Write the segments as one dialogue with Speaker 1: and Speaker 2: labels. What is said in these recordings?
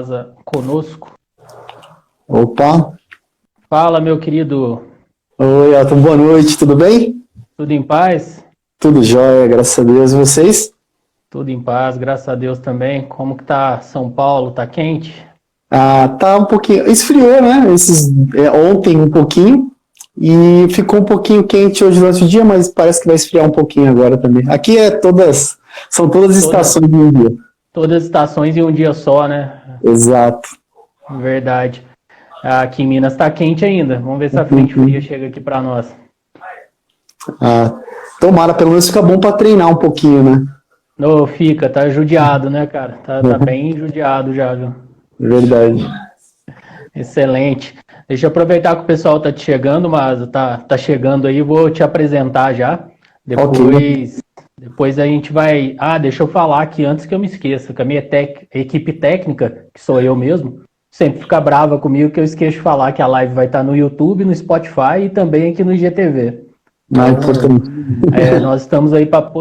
Speaker 1: Maza conosco.
Speaker 2: Opa!
Speaker 1: Fala, meu querido.
Speaker 2: Oi, Elton, boa noite, tudo bem?
Speaker 1: Tudo em paz?
Speaker 2: Tudo jóia, graças a Deus. E vocês?
Speaker 1: Tudo em paz, graças a Deus também. Como que tá São Paulo? Tá quente?
Speaker 2: Tá um pouquinho. Esfriou, né? Ontem um pouquinho. E ficou um pouquinho quente hoje durante o dia, mas parece que vai esfriar um pouquinho agora também. Aqui são todas estações de um dia.
Speaker 1: Todas as estações em um dia só, né?
Speaker 2: Exato.
Speaker 1: Verdade. Aqui em Minas tá quente ainda. Vamos ver se a frente fria chega aqui pra nós.
Speaker 2: Tomara, pelo menos fica bom para treinar um pouquinho, né?
Speaker 1: Não, fica, tá judiado, né, cara? Tá bem judiado já, viu?
Speaker 2: Verdade.
Speaker 1: Excelente. Deixa eu aproveitar que o pessoal tá te chegando, mas tá chegando aí, vou te apresentar já. Depois a gente vai... deixa eu falar aqui antes que eu me esqueça, que a minha equipe técnica, que sou eu mesmo, sempre fica brava comigo que eu esqueço de falar que a live vai estar no YouTube, no Spotify e também aqui no IGTV.
Speaker 2: Importante.
Speaker 1: Nós estamos aí para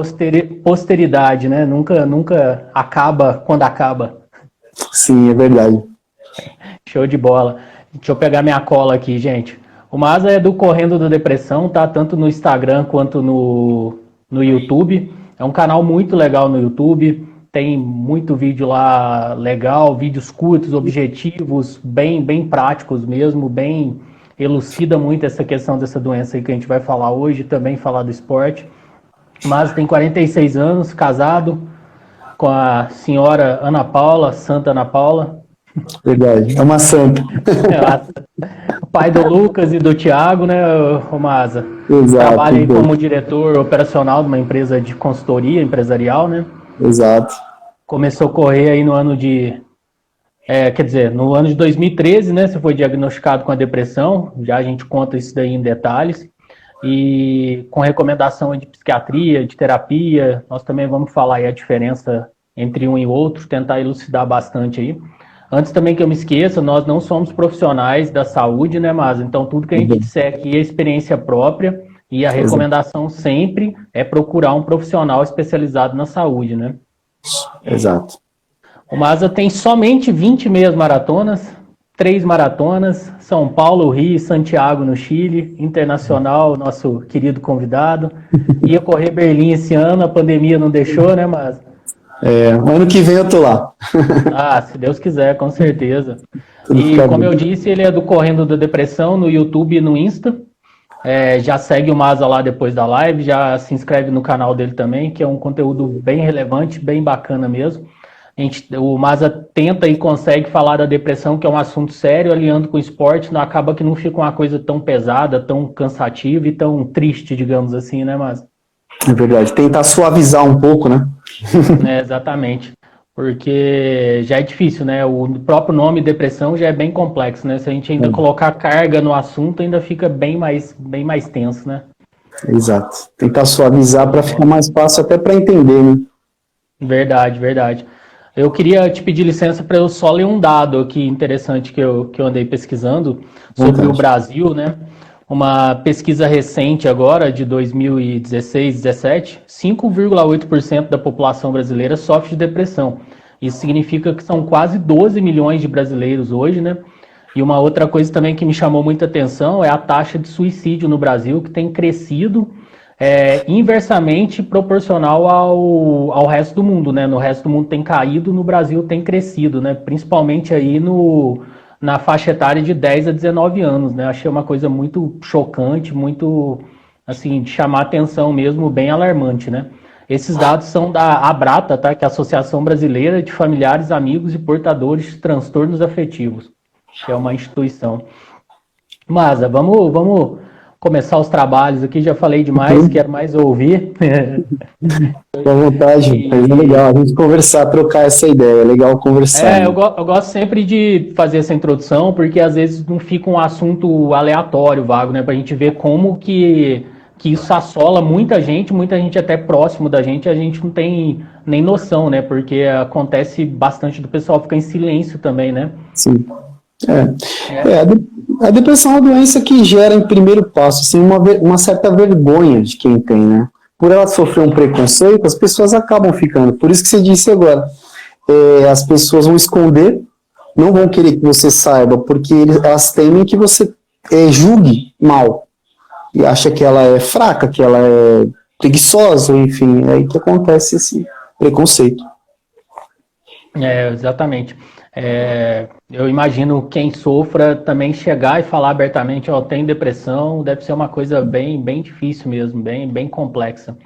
Speaker 1: posteridade, né? Nunca acaba quando acaba.
Speaker 2: Sim, é verdade.
Speaker 1: Show de bola. Deixa eu pegar minha cola aqui, gente. O Maza é do Correndo da Depressão, tá? Tanto no Instagram quanto no YouTube. É um canal muito legal no YouTube. Tem muito vídeo lá legal, vídeos curtos, objetivos, bem práticos mesmo, bem elucida muito essa questão dessa doença aí que a gente vai falar hoje, também falar do esporte. Mas tem 46 anos, casado com a senhora Ana Paula, Santa Ana Paula.
Speaker 2: Verdade, é uma santa.
Speaker 1: O pai do Lucas e do Thiago, né, o Maza?
Speaker 2: Exato.
Speaker 1: Trabalha aí como diretor operacional de uma empresa de consultoria empresarial, né?
Speaker 2: Exato.
Speaker 1: Começou a correr aí no ano de... no ano de 2013, né, você foi diagnosticado com a depressão, já a gente conta isso daí em detalhes, e com recomendação de psiquiatria, de terapia, nós também vamos falar aí a diferença entre um e outro, tentar elucidar bastante aí. Antes também que eu me esqueça, nós não somos profissionais da saúde, né, mas então tudo que a gente disser aqui é experiência própria e a recomendação sempre é procurar um profissional especializado na saúde, né?
Speaker 2: Exato.
Speaker 1: O Maza tem somente 20 meias maratonas, 3 maratonas, São Paulo, Rio e Santiago no Chile, internacional, nosso querido convidado. Ia correr Berlim esse ano, a pandemia não deixou, né, Maza?
Speaker 2: Ano que vem eu tô lá.
Speaker 1: Se Deus quiser, com certeza. E como eu disse, ele é do Correndo da Depressão no YouTube e no Insta. Já segue o Maza lá depois da live, já se inscreve no canal dele também, que é um conteúdo bem relevante, bem bacana mesmo. O Maza tenta e consegue falar da depressão, que é um assunto sério, aliando com o esporte, não acaba que não fica uma coisa tão pesada, tão cansativa e tão triste, digamos assim, né, Maza?
Speaker 2: É verdade, tentar suavizar um pouco, né?
Speaker 1: Exatamente, porque já é difícil, né? O próprio nome depressão já é bem complexo, né? Se a gente ainda colocar carga no assunto, ainda fica bem mais tenso, né?
Speaker 2: Exato, tentar suavizar para ficar mais fácil até para entender, né?
Speaker 1: Verdade. Eu queria te pedir licença para eu só ler um dado aqui interessante que eu andei pesquisando sobre o Brasil, né? Uma pesquisa recente agora, de 2016-17, 5,8% da população brasileira sofre de depressão. Isso significa que são quase 12 milhões de brasileiros hoje, né? E uma outra coisa também que me chamou muita atenção é a taxa de suicídio no Brasil, que tem crescido inversamente proporcional ao resto do mundo, né? No resto do mundo tem caído, no Brasil tem crescido, né? Principalmente aí na faixa etária de 10 a 19 anos, né? Achei uma coisa muito chocante, muito, assim, de chamar atenção mesmo, bem alarmante, né? Esses dados são da ABRATA, tá? Que é a Associação Brasileira de Familiares, Amigos e Portadores de Transtornos Afetivos, que é uma instituição. Maza, vamos começar os trabalhos aqui, já falei demais, quero mais ouvir.
Speaker 2: Fique à vontade, é legal a gente conversar, trocar essa ideia, é legal conversar.
Speaker 1: Eu gosto sempre de fazer essa introdução, porque às vezes não fica um assunto aleatório, vago, né, pra gente ver como que isso assola muita gente até próximo da gente, a gente não tem nem noção, né, porque acontece bastante do pessoal ficar em silêncio também, né?
Speaker 2: Sim. A depressão é uma doença que gera, em primeiro passo, assim, uma certa vergonha de quem tem, né? Por ela sofrer um preconceito, as pessoas acabam ficando. Por isso que você disse agora, as pessoas vão esconder, não vão querer que você saiba, porque elas temem que você julgue mal, e acha que ela é fraca, que ela é preguiçosa, enfim, é aí que acontece esse preconceito.
Speaker 1: Exatamente. Eu imagino quem sofra também chegar e falar abertamente, ó, tem depressão, deve ser uma coisa bem, bem difícil mesmo, bem, bem complexa.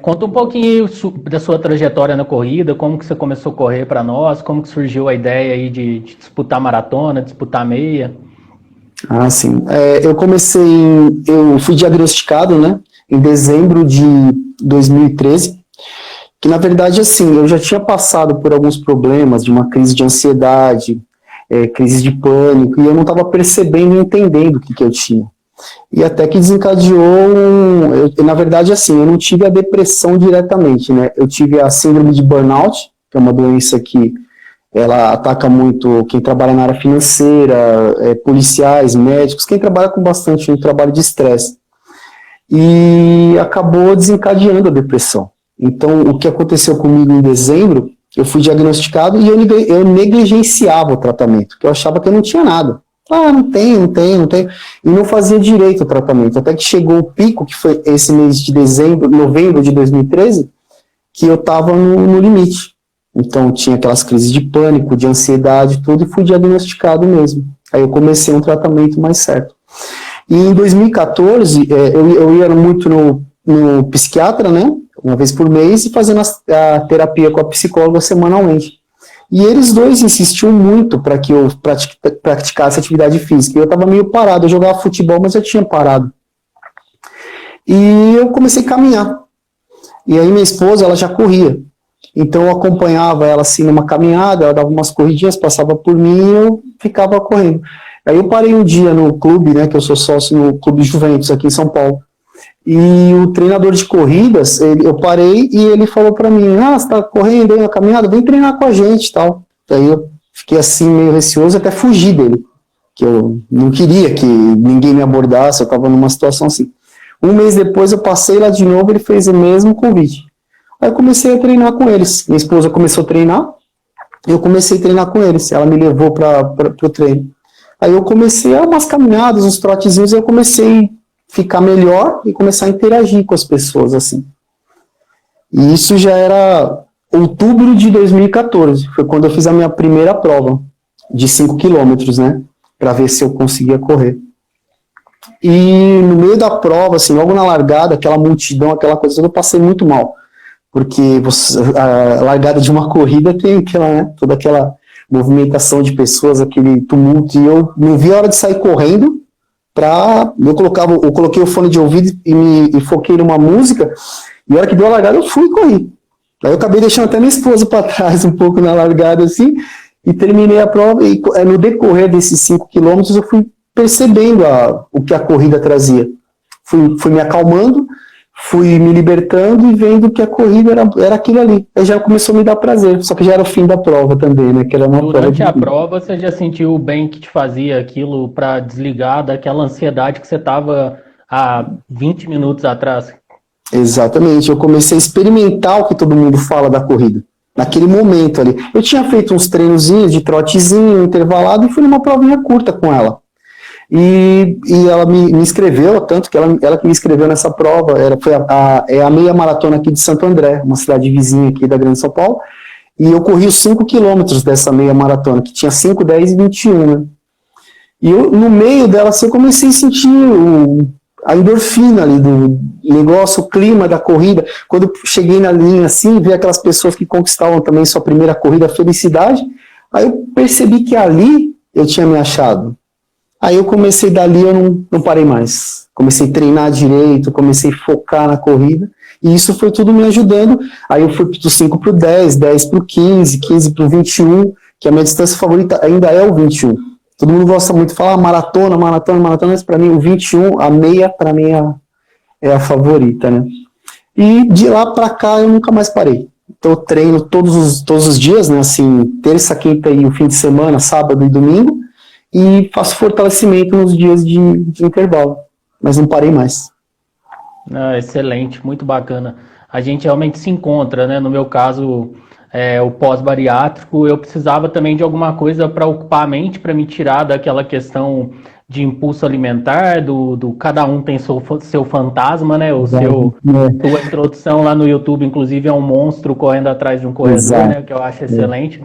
Speaker 1: Conta um pouquinho da sua trajetória na corrida, como que você começou a correr para nós, como que surgiu a ideia aí de disputar maratona, disputar meia.
Speaker 2: Ah, sim. Eu fui diagnosticado, né, em dezembro de 2013, que na verdade, assim, eu já tinha passado por alguns problemas de uma crise de ansiedade, crise de pânico, e eu não estava percebendo e entendendo o que eu tinha. E até que desencadeou, na verdade, assim, eu não tive a depressão diretamente, né, eu tive a síndrome de burnout, que é uma doença que ela ataca muito quem trabalha na área financeira, policiais, médicos, quem trabalha com bastante um trabalho de estresse. E acabou desencadeando a depressão. Então, o que aconteceu comigo em dezembro, eu fui diagnosticado e eu negligenciava o tratamento, que eu achava que eu não tinha nada. Ah, não tenho. E não fazia direito o tratamento. Até que chegou o pico, que foi esse mês de novembro de 2013, que eu estava no limite. Então, tinha aquelas crises de pânico, de ansiedade, tudo, e fui diagnosticado mesmo. Aí eu comecei um tratamento mais certo. E em 2014, eu ia muito no psiquiatra, né, uma vez por mês, e fazendo a terapia com a psicóloga semanalmente. E eles dois insistiam muito para que eu praticasse atividade física. Eu estava meio parado, eu jogava futebol, mas eu tinha parado. E eu comecei a caminhar. E aí minha esposa, ela já corria. Então eu acompanhava ela assim numa caminhada, ela dava umas corridinhas, passava por mim e eu ficava correndo. Aí eu parei um dia no clube, né, que eu sou sócio no Clube Juventus aqui em São Paulo. E o treinador de corridas, eu parei e ele falou para mim, você tá correndo aí na caminhada, vem treinar com a gente e tal. Aí eu fiquei assim meio receoso, até fugi dele, que eu não queria que ninguém me abordasse, eu estava numa situação assim. Um mês depois eu passei lá de novo, ele fez o mesmo convite. Aí eu comecei a treinar com eles. Minha esposa começou a treinar, eu comecei a treinar com eles. Ela me levou para o treino. Aí eu comecei a umas caminhadas, uns trotezinhos, e eu comecei a ficar melhor e começar a interagir com as pessoas, assim. E isso já era outubro de 2014, foi quando eu fiz a minha primeira prova, de 5 quilômetros, né, para ver se eu conseguia correr. E no meio da prova, assim, logo na largada, aquela multidão, aquela coisa toda, eu passei muito mal. Porque a largada de uma corrida tem aquela, né, toda aquela movimentação de pessoas, aquele tumulto, e eu não vi a hora de sair correndo, eu coloquei o fone de ouvido e foquei numa música, e a hora que deu a largada eu fui e corri. Aí eu acabei deixando até minha esposa para trás um pouco na largada, assim, e terminei a prova, e no decorrer desses 5 quilômetros eu fui percebendo o que a corrida trazia. Fui me acalmando, fui me libertando e vendo que a corrida era aquilo ali. Aí já começou a me dar prazer, só que já era o fim da prova também, né? Que era uma
Speaker 1: Durante a prova, você já sentiu o bem que te fazia aquilo para desligar daquela ansiedade que você estava há 20 minutos atrás?
Speaker 2: Exatamente, eu comecei a experimentar o que todo mundo fala da corrida. Naquele momento ali. Eu tinha feito uns treinozinhos de trotezinho, intervalado, e fui numa provinha curta com ela. E ela me inscreveu, tanto que ela que me inscreveu nessa prova, foi a meia maratona aqui de Santo André, uma cidade vizinha aqui da Grande São Paulo, e eu corri os 5 quilômetros dessa meia maratona, que tinha 5, 10 e 21, né? E no meio dela, assim, eu comecei a sentir a endorfina ali do negócio, o clima da corrida. Quando eu cheguei na linha, assim, vi aquelas pessoas que conquistavam também sua primeira corrida, a felicidade, aí eu percebi que ali eu tinha me achado. Aí eu comecei dali, eu não parei mais. Comecei a treinar direito, comecei a focar na corrida, e isso foi tudo me ajudando. Aí eu fui do 5 para o 10, 10 para o 15, 15 para o 21, que a minha distância favorita ainda é o 21. Todo mundo gosta muito de falar maratona, mas para mim o 21, a meia, para mim é a favorita, né? E de lá para cá eu nunca mais parei. Então eu treino todos os dias, né? Assim, terça, quinta e o fim de semana, sábado e domingo, e faço fortalecimento nos dias de intervalo, mas não parei mais.
Speaker 1: Excelente, muito bacana. A gente realmente se encontra, né? No meu caso, o pós-bariátrico, eu precisava também de alguma coisa para ocupar a mente, para me tirar daquela questão de impulso alimentar, do cada um tem seu fantasma, né? Tua introdução lá no YouTube, inclusive, é um monstro correndo atrás de um corredor, né? Que eu acho excelente.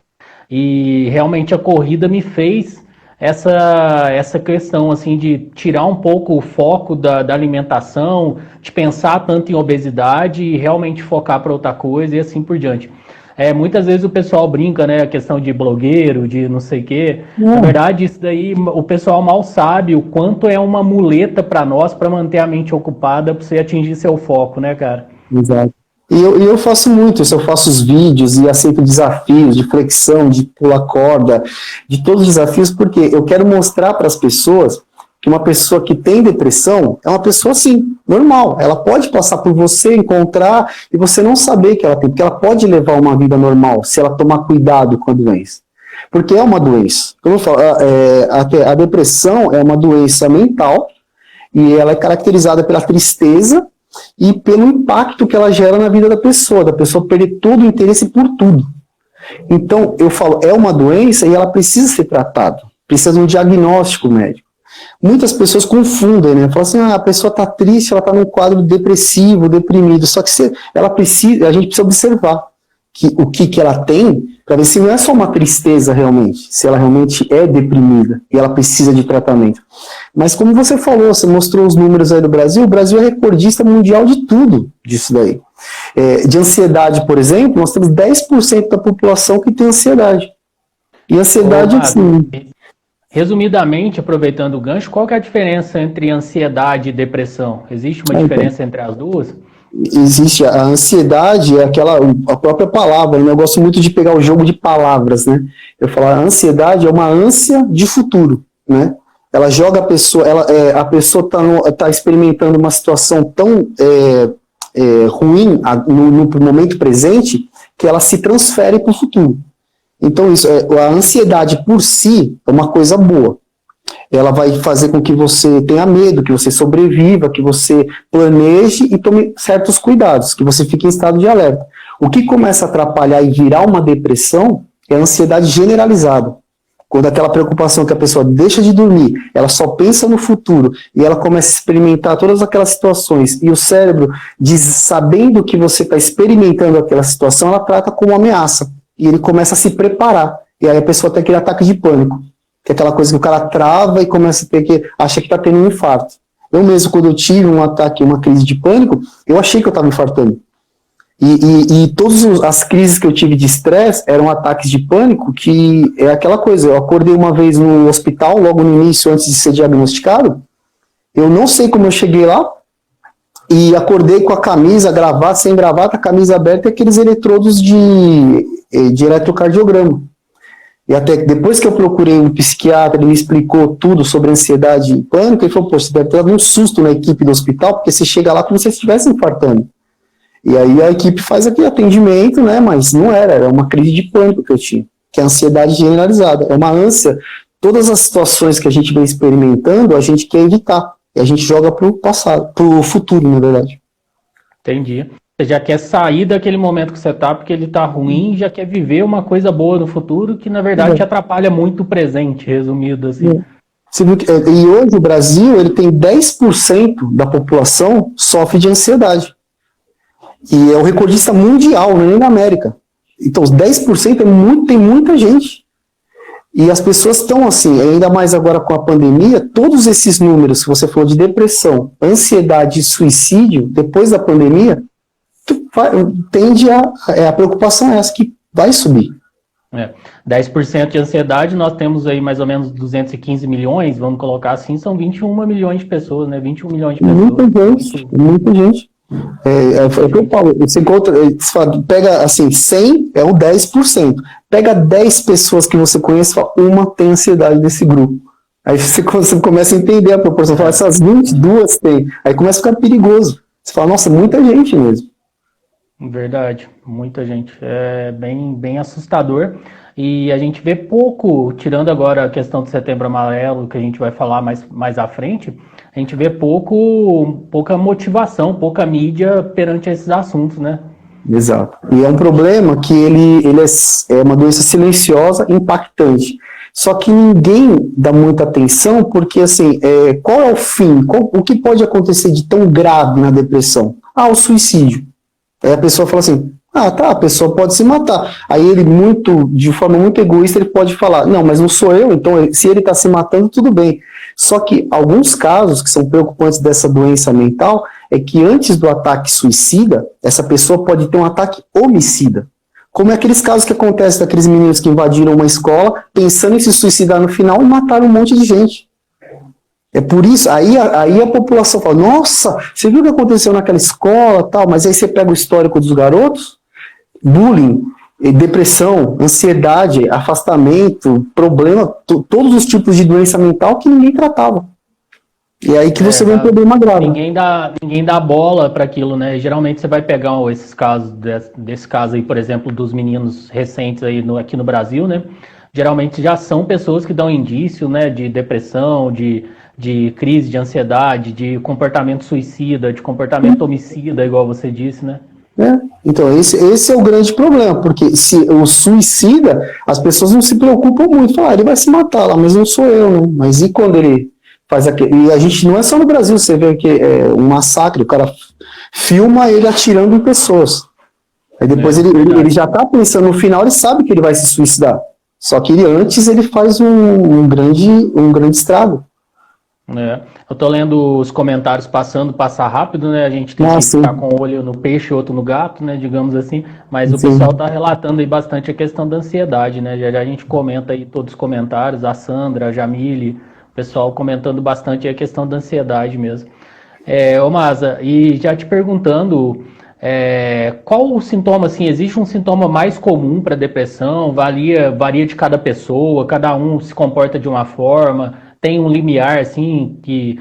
Speaker 1: E realmente a corrida me fez essa questão assim de tirar um pouco o foco da alimentação, de pensar tanto em obesidade e realmente focar para outra coisa e assim por diante. Muitas vezes o pessoal brinca, né, a questão de blogueiro, de não sei o quê. Na verdade, isso daí o pessoal mal sabe o quanto é uma muleta para nós, para manter a mente ocupada, para você atingir seu foco, né, cara?
Speaker 2: Exato. E eu faço muito isso, eu faço os vídeos e aceito desafios de flexão, de pular corda, de todos os desafios, porque eu quero mostrar para as pessoas que uma pessoa que tem depressão é uma pessoa, assim, normal. Ela pode passar por você, encontrar, e você não saber que ela tem, porque ela pode levar uma vida normal, se ela tomar cuidado com a doença. Porque é uma doença. Como eu falo, a depressão é uma doença mental, e ela é caracterizada pela tristeza e pelo impacto que ela gera na vida da pessoa perder todo o interesse por tudo. Então, eu falo, é uma doença e ela precisa ser tratada, precisa de um diagnóstico médico. Muitas pessoas confundem, né? Falam assim, a pessoa está triste, ela está num quadro depressivo, deprimido. Só que a gente precisa observar o que ela tem, para ver se não é só uma tristeza realmente, se ela realmente é deprimida e ela precisa de tratamento. Mas como você falou, você mostrou os números aí do Brasil, o Brasil é recordista mundial de tudo disso daí. De ansiedade, por exemplo, nós temos 10% da população que tem ansiedade. E ansiedade, assim...
Speaker 1: Resumidamente, aproveitando o gancho, qual que é a diferença entre ansiedade e depressão? Existe uma diferença entre as duas?
Speaker 2: Existe. A ansiedade é a própria palavra, né? Eu gosto muito de pegar o jogo de palavras, né? Eu falo, a ansiedade é uma ânsia de futuro, né? Ela joga a pessoa, a pessoa tá experimentando uma situação tão ruim no momento presente, que ela se transfere para o futuro. Então, a ansiedade por si é uma coisa boa. Ela vai fazer com que você tenha medo, que você sobreviva, que você planeje e tome certos cuidados, que você fique em estado de alerta. O que começa a atrapalhar e virar uma depressão é a ansiedade generalizada. Quando aquela preocupação que a pessoa deixa de dormir, ela só pensa no futuro e ela começa a experimentar todas aquelas situações e o cérebro, sabendo que você está experimentando aquela situação, ela trata como uma ameaça. E ele começa a se preparar. E aí a pessoa tem aquele ataque de pânico. Que é aquela coisa que o cara trava e começa a ter acha que está tendo um infarto. Eu mesmo, quando eu tive um ataque, uma crise de pânico, eu achei que eu estava infartando. E todas as crises que eu tive de estresse eram ataques de pânico, que é aquela coisa. Eu acordei uma vez no hospital, logo no início, antes de ser diagnosticado. Eu não sei como eu cheguei lá. E acordei com a camisa, gravata, sem gravata, a camisa aberta e aqueles eletrodos de eletrocardiograma. E até depois que eu procurei um psiquiatra, ele me explicou tudo sobre ansiedade e pânico, ele falou, pô, você deve ter dado um susto na equipe do hospital, porque você chega lá como se você estivesse infartando. E aí a equipe faz aquele atendimento, né, mas não era uma crise de pânico que eu tinha, que é a ansiedade generalizada, é uma ânsia. Todas as situações que a gente vem experimentando, a gente quer evitar. E a gente joga pro passado, pro futuro, na verdade.
Speaker 1: Entendi. Você já quer sair daquele momento que você tá, porque ele tá ruim, já quer viver uma coisa boa no futuro, que na verdade te atrapalha muito o presente, resumido assim.
Speaker 2: E hoje o Brasil, ele tem 10% da população sofre de ansiedade. E é o recordista mundial, não é nem da América. Então os 10% tem muita gente. E as pessoas estão assim, ainda mais agora com a pandemia, todos esses números que você falou de depressão, ansiedade e suicídio, depois da pandemia, a preocupação é essa, que vai subir.
Speaker 1: 10% de ansiedade, nós temos aí mais ou menos 215 milhões, vamos colocar assim, são 21 milhões de pessoas, né? 21 milhões de pessoas.
Speaker 2: Muita gente. É o que eu falo, você pega assim, 100 é o 10%. Pega 10 pessoas que você conhece e fala, uma tem ansiedade desse grupo. Aí você começa a entender a proporção, fala, essas 22 tem. Aí começa a ficar perigoso. Você fala, nossa, muita gente mesmo.
Speaker 1: Verdade, muita gente. É bem assustador. E a gente vê pouco, tirando agora a questão do Setembro Amarelo, que a gente vai falar mais à frente, a gente vê pouca motivação, pouca mídia perante esses assuntos, né?
Speaker 2: Exato. E é um problema que ele é uma doença silenciosa, impactante. Só que ninguém dá muita atenção, porque, assim, qual é o fim? O que pode acontecer de tão grave na depressão? O suicídio. Aí a pessoa fala assim, a pessoa pode se matar. Aí ele, de forma muito egoísta, ele pode falar, não, mas não sou eu, então se ele está se matando, tudo bem. Só que alguns casos que são preocupantes dessa doença mental é que antes do ataque suicida, essa pessoa pode ter um ataque homicida. Como é aqueles casos que acontecem daqueles meninos que invadiram uma escola, pensando em se suicidar no final e mataram um monte de gente. É por isso, aí a população fala, nossa, você viu o que aconteceu naquela escola, tal, mas aí você pega o histórico dos garotos, bullying, depressão, ansiedade, afastamento, problema, todos os tipos de doença mental que ninguém tratava. E aí que você vê um problema grave.
Speaker 1: Ninguém dá bola para aquilo, né? Geralmente você vai pegar esses casos, desse caso aí, por exemplo, dos meninos recentes aí aqui no Brasil, né? Geralmente já são pessoas que dão indício, né, de depressão, de crise de ansiedade, de comportamento suicida, de comportamento homicida, igual você disse, né?
Speaker 2: Então, esse é o grande problema, porque se o suicida, as pessoas não se preocupam muito, falam, ele vai se matar lá, mas não sou eu, né? Mas e quando ele faz aquele... E a gente não é só no Brasil, você vê que é um massacre, o cara filma ele atirando em pessoas. Aí depois ele já tá pensando, no final ele sabe que ele vai se suicidar. Só que antes ele faz um grande estrago.
Speaker 1: Eu tô lendo os comentários passa rápido, né? A gente tem que ficar com um olho no peixe e outro no gato, né? Digamos assim. Mas o pessoal tá relatando aí bastante a questão da ansiedade, né? Já a gente comenta aí todos os comentários, a Sandra, a Jamile, o pessoal comentando bastante a questão da ansiedade mesmo. Ô Masa, e já te perguntando, qual o sintoma, assim, existe um sintoma mais comum para depressão? Varia de cada pessoa, cada um se comporta de uma forma, tem um limiar, assim, que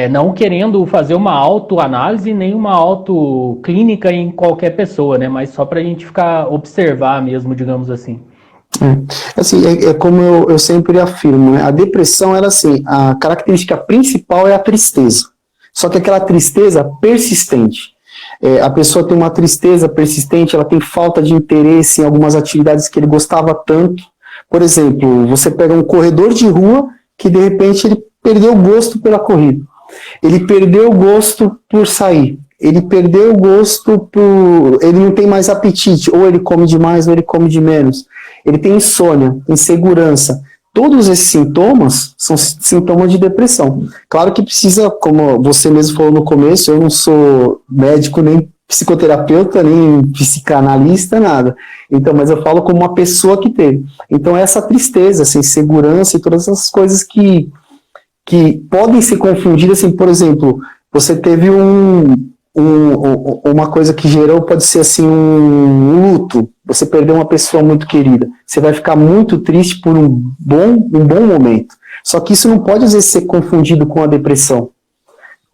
Speaker 1: não querendo fazer uma autoanálise nem uma autoclínica em qualquer pessoa, né? Mas só para a gente observar mesmo, digamos assim.
Speaker 2: Assim, como eu sempre afirmo, né? A depressão, ela, assim, a característica principal é a tristeza. Só que aquela tristeza persistente. A pessoa tem uma tristeza persistente, ela tem falta de interesse em algumas atividades que ele gostava tanto. Por exemplo, você pega um corredor de rua que de repente ele perdeu o gosto pela corrida. Ele perdeu o gosto por sair. Ele perdeu o gosto ele não tem mais apetite, ou ele come demais ou ele come de menos. Ele tem insônia, insegurança. Todos esses sintomas são sintomas de depressão. Claro que precisa, como você mesmo falou no começo, eu não sou médico, nem psicoterapeuta, nem psicanalista, nada. Então, mas eu falo como uma pessoa que teve. Então, essa tristeza, essa insegurança e todas essas coisas que podem se confundir, assim, por exemplo, você teve uma coisa que gerou, pode ser assim, um luto, você perdeu uma pessoa muito querida, você vai ficar muito triste por um bom momento, só que isso não pode às vezes ser confundido com a depressão.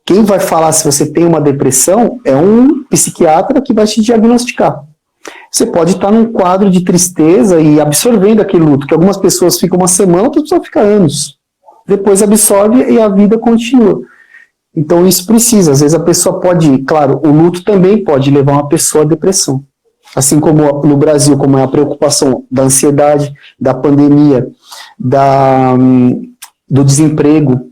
Speaker 2: Quem vai falar se você tem uma depressão é um psiquiatra que vai te diagnosticar. Você pode estar num quadro de tristeza e absorvendo aquele luto, que algumas pessoas ficam uma semana, outras pessoas ficam anos, depois absorve e a vida continua. Então isso precisa, às vezes a pessoa pode, claro, o luto também pode levar uma pessoa à depressão. Assim como no Brasil, como é a preocupação da ansiedade, da pandemia, do desemprego,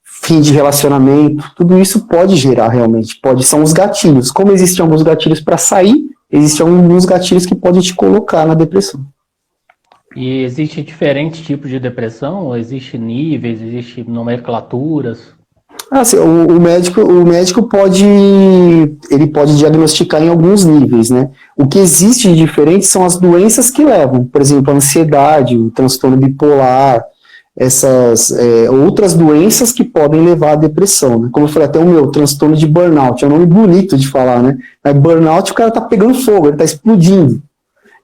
Speaker 2: fim de relacionamento, tudo isso pode gerar realmente, são os gatilhos. Como existem alguns gatilhos para sair, existem alguns gatilhos que podem te colocar na depressão.
Speaker 3: E existe diferentes tipos de depressão? Existe níveis, existe nomenclaturas?
Speaker 2: Assim, o médico pode diagnosticar em alguns níveis, né? O que existe de diferente são as doenças que levam, por exemplo, a ansiedade, o transtorno bipolar, essas outras doenças que podem levar à depressão, né? Como eu falei, até o meu transtorno de burnout, é um nome bonito de falar, né? Mas burnout, o cara tá pegando fogo, ele tá explodindo.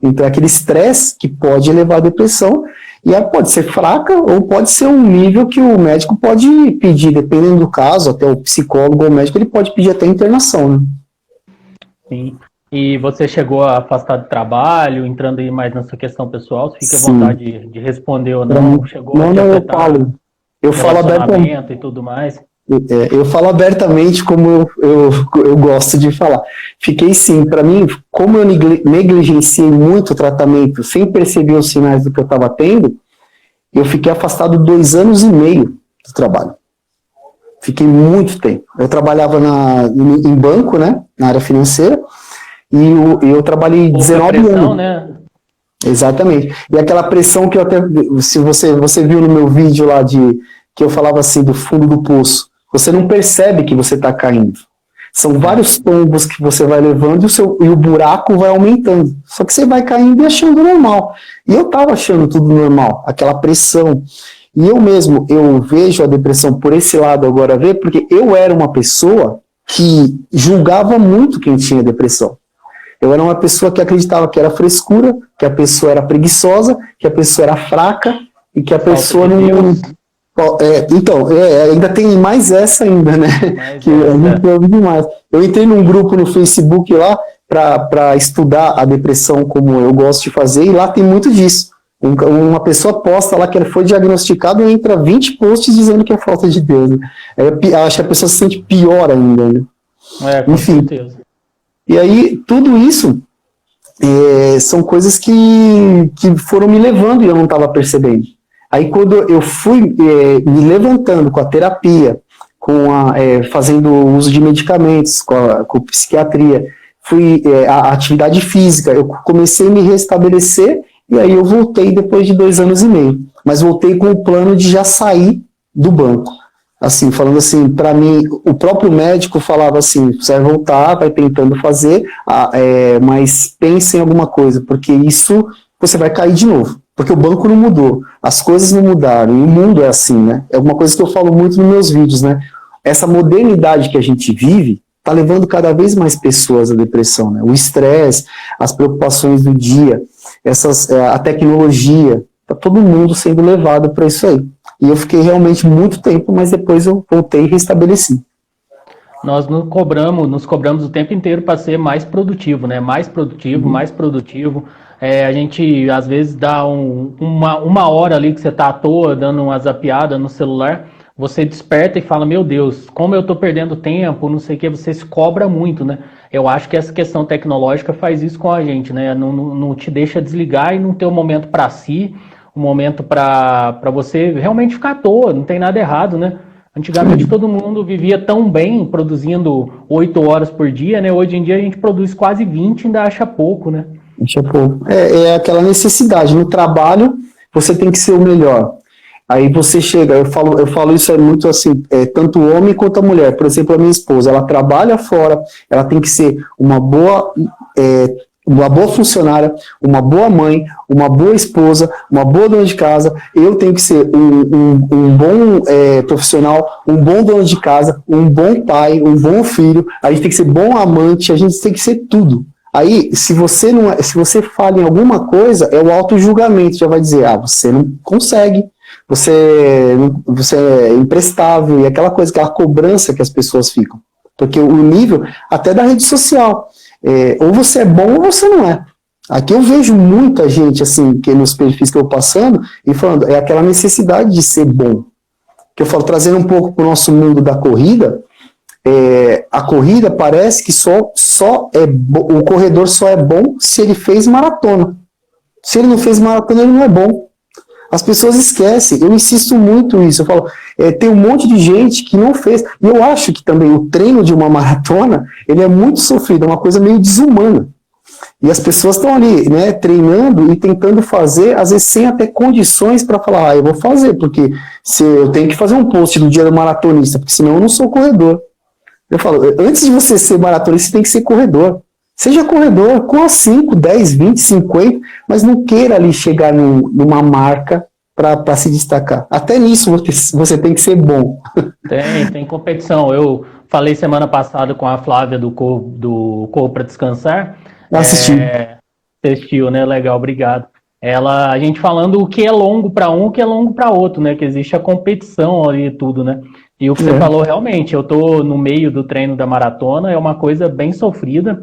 Speaker 2: Então é aquele estresse que pode levar à depressão, e aí pode ser fraca ou pode ser um nível que o médico pode pedir, dependendo do caso, até o psicólogo ou o médico, ele pode pedir até internação, né?
Speaker 3: Sim. E você chegou a afastar do trabalho, entrando aí mais nessa questão pessoal, você fica à vontade de responder ou não, chegou
Speaker 2: não, eu falo abertamente
Speaker 3: e tudo mais.
Speaker 2: Eu falo abertamente como eu gosto de falar. Fiquei sim, para mim, como eu negligenciei muito o tratamento sem perceber os sinais do que eu estava tendo, eu fiquei afastado 2 anos e meio do trabalho. Fiquei muito tempo. Eu trabalhava em banco, né, na área financeira, e eu trabalhei 19 anos. Né? Exatamente. E aquela pressão que eu até, se você viu no meu vídeo lá que eu falava assim do fundo do poço, você não percebe que você está caindo. São vários tombos que você vai levando e o buraco vai aumentando. Só que você vai caindo e achando normal. E eu estava achando tudo normal, aquela pressão. E eu vejo a depressão por esse lado agora, porque eu era uma pessoa que julgava muito quem tinha depressão. Eu era uma pessoa que acreditava que era frescura, que a pessoa era preguiçosa, que a pessoa era fraca e que a pessoa não... Então, ainda tem mais essa ainda, né? Que a gente ouve demais. Eu entrei num grupo no Facebook lá para estudar a depressão como eu gosto de fazer, e lá tem muito disso. Uma pessoa posta lá que ela foi diagnosticada e entra 20 posts dizendo que é falta de Deus. Né? Acho que a pessoa se sente pior ainda. Né?
Speaker 1: Com certeza.
Speaker 2: E aí, tudo isso são coisas que foram me levando e eu não estava percebendo. Aí, quando eu fui me levantando com a terapia, fazendo uso de medicamentos, com psiquiatria, a atividade física, eu comecei a me restabelecer e aí eu voltei depois de 2 anos e meio. Mas voltei com o plano de já sair do banco. Assim, falando assim, para mim, o próprio médico falava assim, você vai voltar, vai tentando fazer, mas pense em alguma coisa, porque isso você vai cair de novo. Porque o banco não mudou, as coisas não mudaram, e o mundo é assim, né? É uma coisa que eu falo muito nos meus vídeos, né? Essa modernidade que a gente vive está levando cada vez mais pessoas à depressão, né? O estresse, as preocupações do dia, a tecnologia, está todo mundo sendo levado para isso aí. E eu fiquei realmente muito tempo, mas depois eu voltei e restabeleci.
Speaker 1: Nós nos cobramos o tempo inteiro para ser mais produtivo, né? Mais produtivo, mais produtivo. A gente, às vezes, dá uma hora ali que você está à toa, dando uma zapeada no celular, você desperta e fala, meu Deus, como eu estou perdendo tempo, não sei o que, você se cobra muito, né? Eu acho que essa questão tecnológica faz isso com a gente, né? Não te deixa desligar e não ter um momento para si, um momento para você realmente ficar à toa, não tem nada errado, né? Antigamente todo mundo vivia tão bem, produzindo 8 horas por dia, né? Hoje em dia a gente produz quase 20 e ainda acha pouco, né?
Speaker 2: É aquela necessidade. No trabalho, você tem que ser o melhor. Aí você chega, eu falo isso muito assim, tanto o homem quanto a mulher. Por exemplo, a minha esposa, ela trabalha fora, ela tem que ser uma boa funcionária, uma boa mãe, uma boa esposa, uma boa dona de casa. Eu tenho que ser um bom profissional, um bom dono de casa, um bom pai, um bom filho. A gente tem que ser bom amante, a gente tem que ser tudo. Aí, se você falha em alguma coisa, é o auto-julgamento, já vai dizer, você não consegue, você é imprestável, e aquela cobrança que as pessoas ficam. Porque o nível, até da rede social, ou você é bom ou você não é. Aqui eu vejo muita gente, assim, que nos perfis que eu passando, e falando, é aquela necessidade de ser bom. Que eu falo, trazendo um pouco para o nosso mundo da corrida, a corrida parece que o corredor só é bom se ele fez maratona. Se ele não fez maratona, ele não é bom. As pessoas esquecem, eu insisto muito nisso. Eu falo, tem um monte de gente que não fez. E eu acho que também o treino de uma maratona, ele é muito sofrido, é uma coisa meio desumana. E as pessoas estão ali, né, treinando e tentando fazer, às vezes sem até condições para falar, eu vou fazer, porque eu tenho que fazer um post do dia do maratonista, porque senão eu não sou corredor. Eu falo, antes de você ser maratonista, você tem que ser corredor. Seja corredor, corra 5, 10, 20, 50, mas não queira ali chegar numa marca para se destacar. Até nisso você tem que ser bom.
Speaker 1: Tem competição. Eu falei semana passada com a Flávia do Corro para Descansar. Assistiu, né? Legal, obrigado. A gente falando o que é longo para um, o que é longo para outro, né? Que existe a competição ali e tudo, né? E o que você falou, realmente, eu tô no meio do treino da maratona, é uma coisa bem sofrida.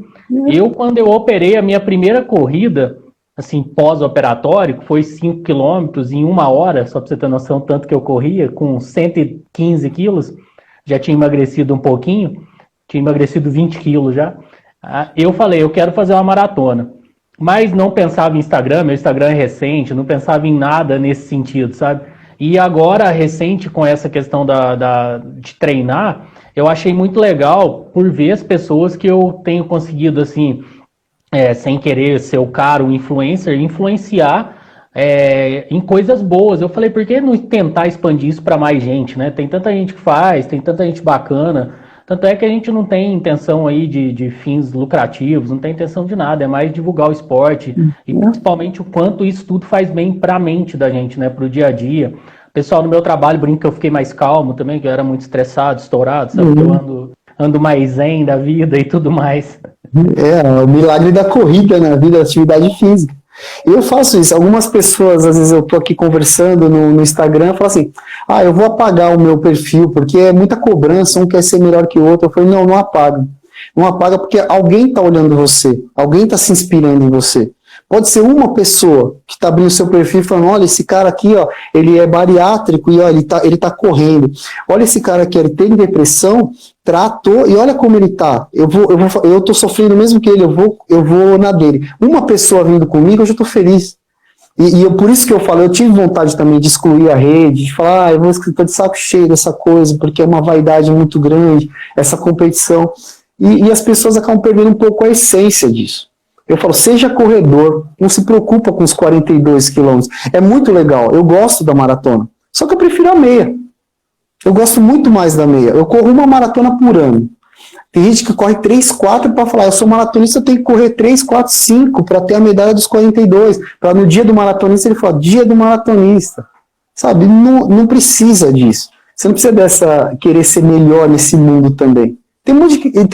Speaker 1: Quando eu operei a minha primeira corrida, assim, pós-operatório, que foi 5 quilômetros em 1 hora, só para você ter noção, tanto que eu corria, com 115 quilos, já tinha emagrecido um pouquinho, tinha emagrecido 20 quilos já. Eu falei, eu quero fazer uma maratona. Mas não pensava em Instagram, meu Instagram é recente, não pensava em nada nesse sentido, sabe? E agora, recente, com essa questão de treinar, eu achei muito legal por ver as pessoas que eu tenho conseguido, assim, sem querer ser o cara, o influencer, influenciar em coisas boas. Eu falei, por que não tentar expandir isso para mais gente, né? Tem tanta gente que faz, tem tanta gente bacana. Tanto é que a gente não tem intenção aí de fins lucrativos, não tem intenção de nada, é mais divulgar o esporte e principalmente o quanto isso tudo faz bem para a mente da gente, né? Para o dia a dia. O pessoal no meu trabalho brinca que eu fiquei mais calmo também, que eu era muito estressado, estourado, sabe? Que eu ando mais zen da vida e tudo mais.
Speaker 2: O milagre da corrida na vida, da atividade física. Eu faço isso. Algumas pessoas, às vezes eu tô aqui conversando no Instagram, falam assim, eu vou apagar o meu perfil, porque é muita cobrança, um quer ser melhor que o outro. Eu falei, não apaga. Não apaga porque alguém tá olhando você, alguém tá se inspirando em você. Pode ser uma pessoa que está abrindo seu perfil e falando, olha, esse cara aqui, ó, ele é bariátrico e ó, ele tá correndo. Olha esse cara aqui, ele tem depressão, tratou, e olha como ele tá. Eu tô sofrendo mesmo que ele, eu vou na dele. Uma pessoa vindo comigo, eu já tô feliz. Por isso que eu falo, eu tive vontade também de excluir a rede, de falar, eu tô de saco cheio dessa coisa, porque é uma vaidade muito grande, essa competição. E as pessoas acabam perdendo um pouco a essência disso. Eu falo, seja corredor, não se preocupa com os 42 quilômetros. É muito legal, eu gosto da maratona. Só que eu prefiro a meia. Eu gosto muito mais da meia. Eu corro uma maratona por ano. Tem gente que corre 3, 4 para falar, eu sou maratonista, eu tenho que correr 3, 4, 5 para ter a medalha dos 42. Para no dia do maratonista ele falar, dia do maratonista. Sabe, não precisa disso. Você não precisa querer ser melhor nesse mundo também. Tem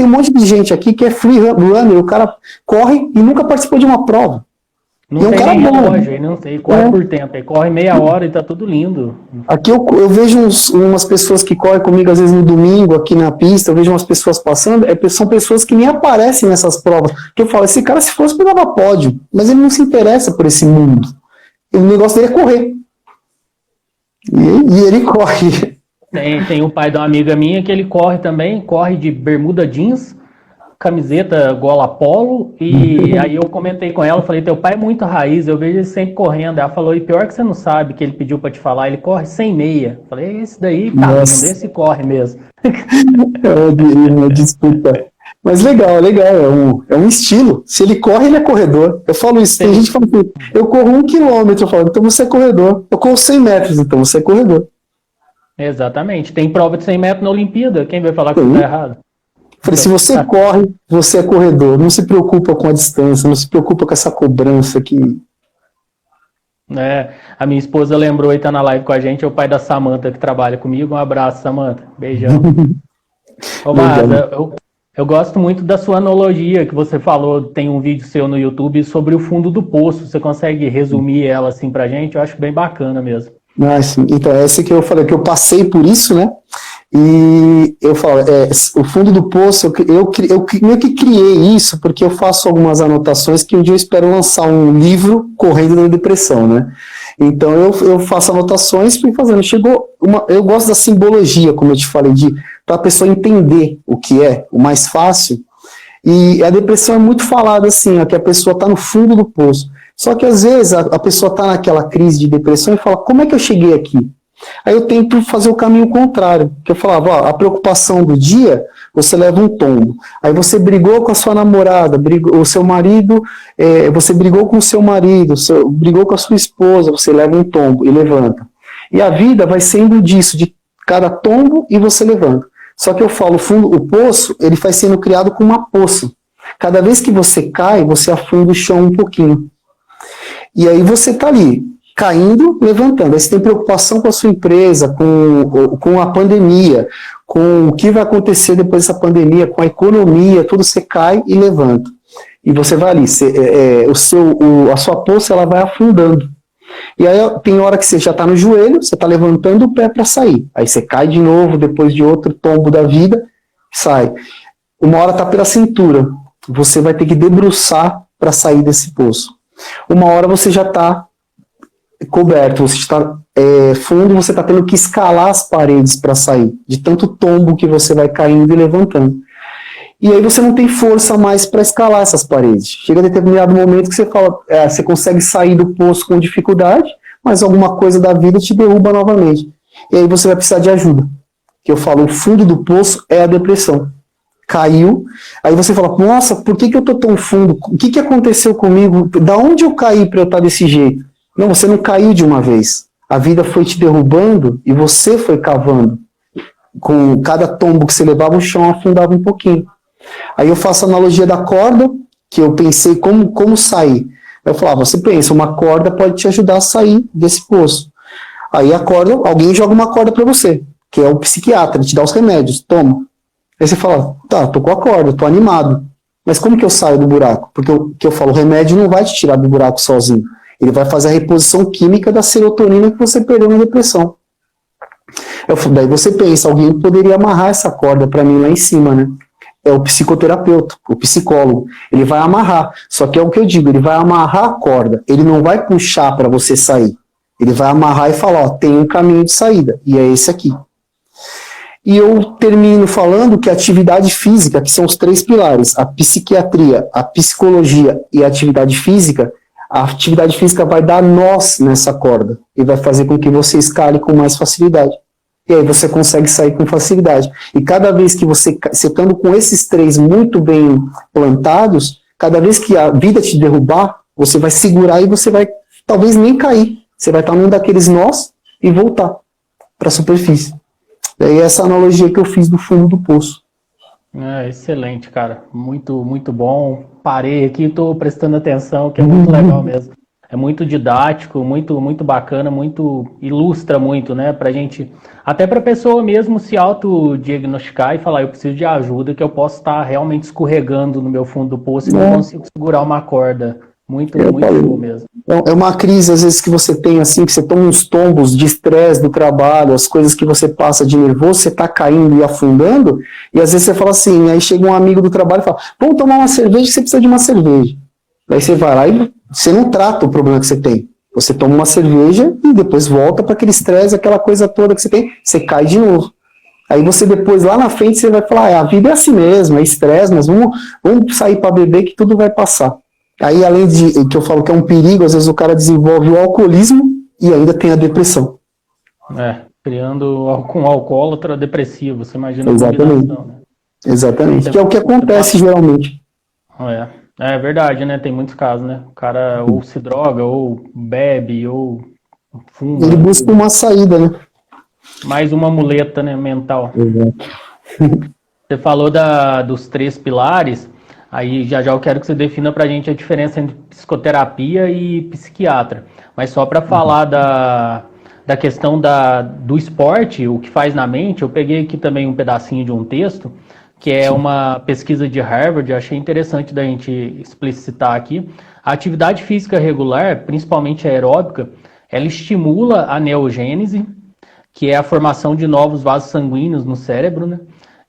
Speaker 2: um monte de gente aqui que é free runner, o cara corre e nunca participou de uma prova.
Speaker 1: Não tem nem relógio, ele não sei, corre por tempo, ele corre meia hora e tá tudo lindo.
Speaker 2: Aqui eu vejo umas pessoas que correm comigo, às vezes no domingo, aqui na pista, eu vejo umas pessoas passando, são pessoas que nem aparecem nessas provas, que eu falo, esse cara se fosse pegava pódio, mas ele não se interessa por esse mundo. O negócio dele é correr. E ele corre.
Speaker 1: Tem o pai de uma amiga minha que ele corre também, corre de bermuda jeans, camiseta gola polo, e aí eu comentei com ela, falei, teu pai é muito raiz, eu vejo ele sempre correndo. Ela falou, e pior que você não sabe, que ele pediu pra te falar, ele corre sem meia. Falei, esse daí tá lindo, esse corre mesmo.
Speaker 2: É uma disputa. Mas legal, é um estilo. Se ele corre, ele é corredor. Eu falo isso, tem gente que fala assim, eu corro 1 quilômetro, eu falo, então você é corredor. Eu corro 100 metros, então você é corredor.
Speaker 1: Exatamente. Tem prova de 100 metros na Olimpíada. Quem vai falar que está errado?
Speaker 2: Falei, se você corre, você é corredor. Não se preocupa com a distância, não se preocupa com essa cobrança aqui.
Speaker 1: A minha esposa lembrou e está na live com a gente, é o pai da Samanta que trabalha comigo. Um abraço, Samanta. Beijão. Ô, Marta, eu gosto muito da sua analogia que você falou, tem um vídeo seu no YouTube sobre o fundo do poço. Você consegue resumir ela assim pra gente? Eu acho bem bacana mesmo.
Speaker 2: Então, esse que eu falei, que eu passei por isso, né? E eu falo, o fundo do poço, eu meio que criei isso, porque eu faço algumas anotações que um dia eu espero lançar um livro correndo na depressão, né? Então eu faço anotações e fui fazendo. Eu gosto da simbologia, como eu te falei, para a pessoa entender o que é, o mais fácil. E a depressão é muito falada assim, que a pessoa está no fundo do poço. Só que às vezes a pessoa está naquela crise de depressão e fala, como é que eu cheguei aqui? Aí eu tento fazer o caminho contrário, que eu falava, a preocupação do dia, você leva um tombo. Aí você brigou com a sua namorada, o seu marido, você brigou com o seu marido, brigou com a sua esposa, você leva um tombo e levanta. E a vida vai sendo disso, de cada tombo e você levanta. Só que eu falo, o poço, ele vai sendo criado com uma poça. Cada vez que você cai, você afunda o chão um pouquinho. E aí você está ali, caindo, levantando. Aí você tem preocupação com a sua empresa, com a pandemia, com o que vai acontecer depois dessa pandemia, com a economia, tudo você cai e levanta. E você vai ali, a sua poça ela vai afundando. E aí tem hora que você já está no joelho, você está levantando o pé para sair. Aí você cai de novo, depois de outro tombo da vida, sai. Uma hora está pela cintura, você vai ter que debruçar para sair desse poço. Uma hora você já está coberto, você está fundo, você está tendo que escalar as paredes para sair, de tanto tombo que você vai caindo e levantando. E aí você não tem força mais para escalar essas paredes. Chega a determinado momento que você fala, você consegue sair do poço com dificuldade, mas alguma coisa da vida te derruba novamente. E aí você vai precisar de ajuda. Que eu falo, o fundo do poço é a depressão. Caiu, aí você fala, nossa, por que eu tô tão fundo? O que aconteceu comigo? Da onde eu caí para eu estar desse jeito? Não, você não caiu de uma vez. A vida foi te derrubando e você foi cavando. Com cada tombo que você levava, o chão afundava um pouquinho. Aí eu faço a analogia da corda, que eu pensei como sair. Eu falava, você pensa, uma corda pode te ajudar a sair desse poço. Aí a corda, alguém joga uma corda para você, que é o psiquiatra, te dá os remédios, toma. Aí você fala, tá, tô com a corda, tô animado. Mas como que eu saio do buraco? Porque eu falo, o remédio não vai te tirar do buraco sozinho. Ele vai fazer a reposição química da serotonina que você perdeu na depressão. Daí você pensa, alguém poderia amarrar essa corda para mim lá em cima, né? É o psicoterapeuta, o psicólogo. Ele vai amarrar. Só que é o que eu digo, ele vai amarrar a corda. Ele não vai puxar para você sair. Ele vai amarrar e falar, ó, tem um caminho de saída. E é esse aqui. E eu termino falando que a atividade física, que são os 3 pilares, a psiquiatria, a psicologia e a atividade física vai dar nós nessa corda. E vai fazer com que você escale com mais facilidade. E aí você consegue sair com facilidade. E cada vez que você estando com esses 3 muito bem plantados, cada vez que a vida te derrubar, você vai segurar e você vai talvez nem cair. Você vai estar num daqueles nós e voltar para a superfície. Daí essa analogia que eu fiz do fundo do poço.
Speaker 1: Excelente, cara. Muito, muito bom. Parei aqui e estou prestando atenção, que é muito legal mesmo. É muito didático, muito, muito bacana, ilustra muito, né, pra gente, até pra pessoa mesmo se autodiagnosticar e falar, eu preciso de ajuda, que eu posso estar realmente escorregando no meu fundo do poço e não consigo segurar uma corda. Muito bom mesmo.
Speaker 2: É uma crise, às vezes, que você tem, assim, que você toma uns tombos de estresse do trabalho, as coisas que você passa de nervoso, você tá caindo e afundando, e às vezes você fala assim, aí chega um amigo do trabalho e fala, vamos tomar uma cerveja, que você precisa de uma cerveja. Aí você vai lá e você não trata o problema que você tem. Você toma uma cerveja e depois volta para aquele estresse, aquela coisa toda que você tem, você cai de novo. Aí você depois, lá na frente, você vai falar, a vida é assim mesmo, é estresse, mas vamos sair para beber que tudo vai passar. Aí, além de, que eu falo que é um perigo, às vezes o cara desenvolve o alcoolismo e ainda tem a depressão.
Speaker 1: Criando com um alcoólatra depressivo, você imagina
Speaker 2: Exatamente.
Speaker 1: a combinação, né?
Speaker 2: Exatamente, que é o que acontece geralmente.
Speaker 1: É verdade, né? Tem muitos casos, né? O cara ou se droga, ou bebe, ou fuma.
Speaker 2: Ele busca uma saída, né?
Speaker 1: Mais uma muleta, né, mental.
Speaker 2: Exato.
Speaker 1: Você falou dos 3 pilares, aí já eu quero que você defina pra gente a diferença entre psicoterapia e psiquiatra. Mas só para falar da questão do esporte, o que faz na mente, eu peguei aqui também um pedacinho de um texto, que é uma pesquisa de Harvard, eu achei interessante da gente explicitar aqui. A atividade física regular, principalmente aeróbica, ela estimula a neogênese, que é a formação de novos vasos sanguíneos no cérebro, né?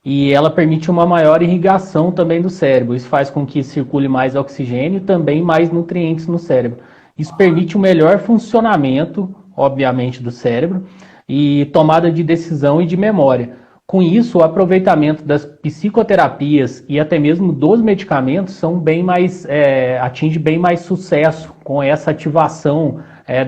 Speaker 1: E ela permite uma maior irrigação também do cérebro. Isso faz com que circule mais oxigênio e também mais nutrientes no cérebro. Isso permite um melhor funcionamento, obviamente, do cérebro e tomada de decisão e de memória. Com isso, o aproveitamento das psicoterapias e até mesmo dos medicamentos atinge bem mais sucesso com essa ativação